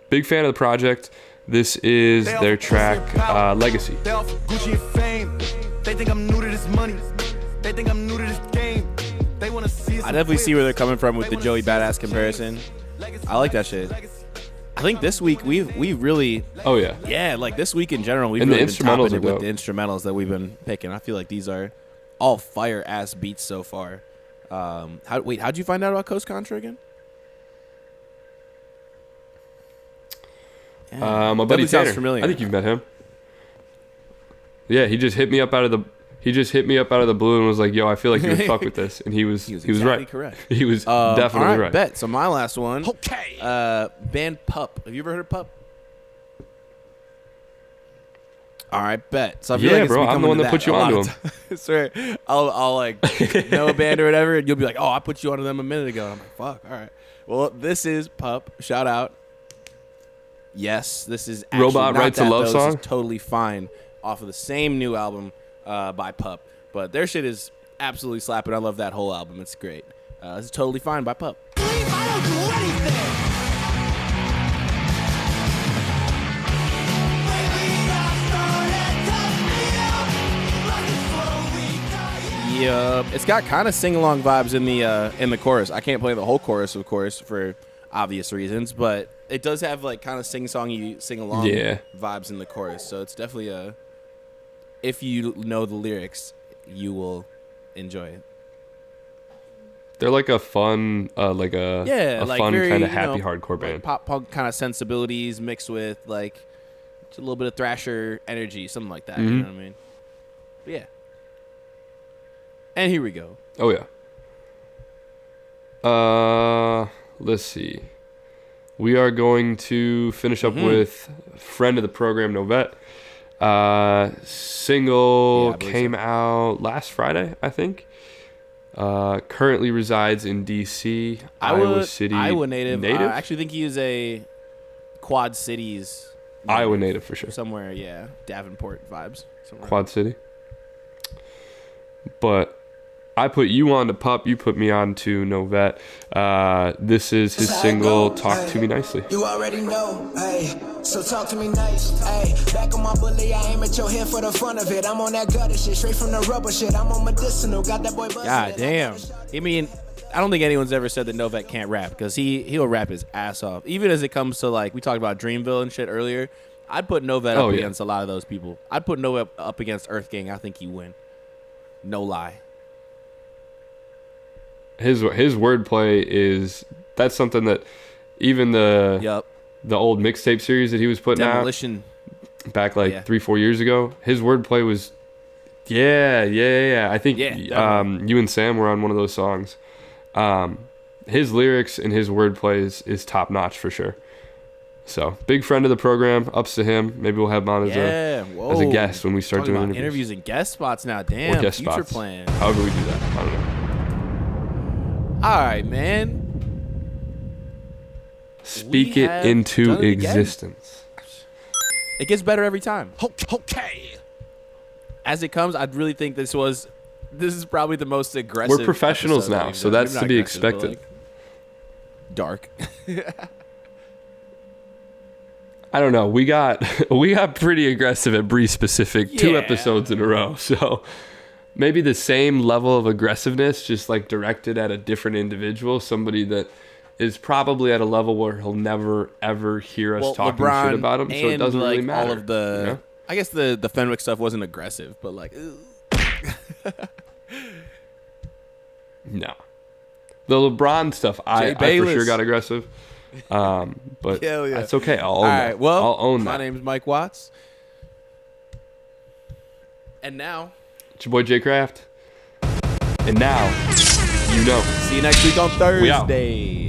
Big fan of the project. This is their track, Legacy. They off Gucci and fame. They think I'm new to this money. They think I'm new to this game. They wanna see us. I definitely see where they're coming from with the Joey Badass comparison. I like that shit. I think this week we really like this week in general we've And really the been topping instrumentals are it with dope. the instrumentals that we've been picking. I feel like these are all fire ass beats so far. How'd you find out about Coast Contra again? My buddy Definitely sounds Tanner. familiar. I think you've met him. Yeah, he just hit me up out of the blue and was like, "Yo, I feel like you would fuck with this," and he was exactly right. correct. He was All definitely right. Bet. So my last one. Okay. Band Pup. Have you ever heard of Pup? All right, bet. So I feel Yeah, like it's bro, I'm the becoming one that that put you a lot onto of them. times. Swear, I'll like know a band or whatever, and you'll be like, "Oh, I put you onto them a minute ago." And I'm like, "Fuck, all right." Well, this is Pup. Shout out. Yes, this is actually Robot not Writes a that, Love though. Song? This is Totally Fine off of the same new album by Pup, but their shit is absolutely slapping. I love that whole album. It's great. This is Totally Fine by Pup. Yup. It's got kind of sing-along vibes in the chorus. I can't play the whole chorus, of course, for obvious reasons, but it does have like kind of sing-songy, sing-along vibes in the chorus. So it's definitely if you know the lyrics, you will enjoy it. They're like a fun, fun very, kind of happy hardcore band. Like pop punk kind of sensibilities mixed with like just a little bit of thrasher energy, something like that. You know what I mean? But yeah. And here we go. Oh yeah. Let's see. We are going to finish up with friend of the program, Novette. Single came out last Friday, I think. Currently resides in D.C., Iowa City. Iowa native. I actually think he is a Quad Cities. Iowa native for sure. Somewhere, yeah. Davenport vibes. Somewhere. Quad City. But I put you on to Pup, you put me on to Novette. This is his single, Talk to Me Nicely. You already know, hey, so talk to me nice, hey. Back on my bully, I aim at your head for the fun of it. I'm on that gutter shit, straight from the rubber shit. I'm on medicinal, got that boy busted. God damn. I mean, I don't think anyone's ever said that Novette can't rap, because he'll rap his ass off. Even as it comes to, like, we talked about Dreamville and shit earlier, I'd put Novette up against a lot of those people. I'd put Novette up against Earth Gang. I think he win. No lie. His wordplay that's something that even the the old mixtape series that he was putting Demolition. out back like Yeah. 3-4 years ago. His wordplay was, yeah. I think Yeah, you and Sam were on one of those songs. His lyrics and his wordplay is top notch for sure. So big friend of the program. Ups to him. Maybe we'll have him on as a guest when we start Talking doing about interviews and guest spots now. Damn, Or guest future spots. plan. However we do that. I don't know. All right, man. Speak We it have into done it again. existence. It gets better every time. Okay. As it comes, I really think this is probably the most aggressive. We're professionals episode that now, we've so done. that's Maybe to not be aggressive, but, expected. like, dark. I don't know. We got pretty aggressive at Bree specific 2 Yeah. episodes in a row. So maybe the same level of aggressiveness, just like directed at a different individual, somebody that is probably at a level where he'll never ever hear us talking LeBron shit about him. So it and, doesn't like, really matter. all of the, you know? I guess the Fenwick stuff wasn't aggressive, but like, No. The LeBron stuff, I for Bayless. sure got aggressive. But Hell yeah. that's okay. I'll own all that. right. Well, I'll own my that. name's Mike Watts, and now It's your boy Jay Kraft. And now, you know. see you next week on We out. Thursday.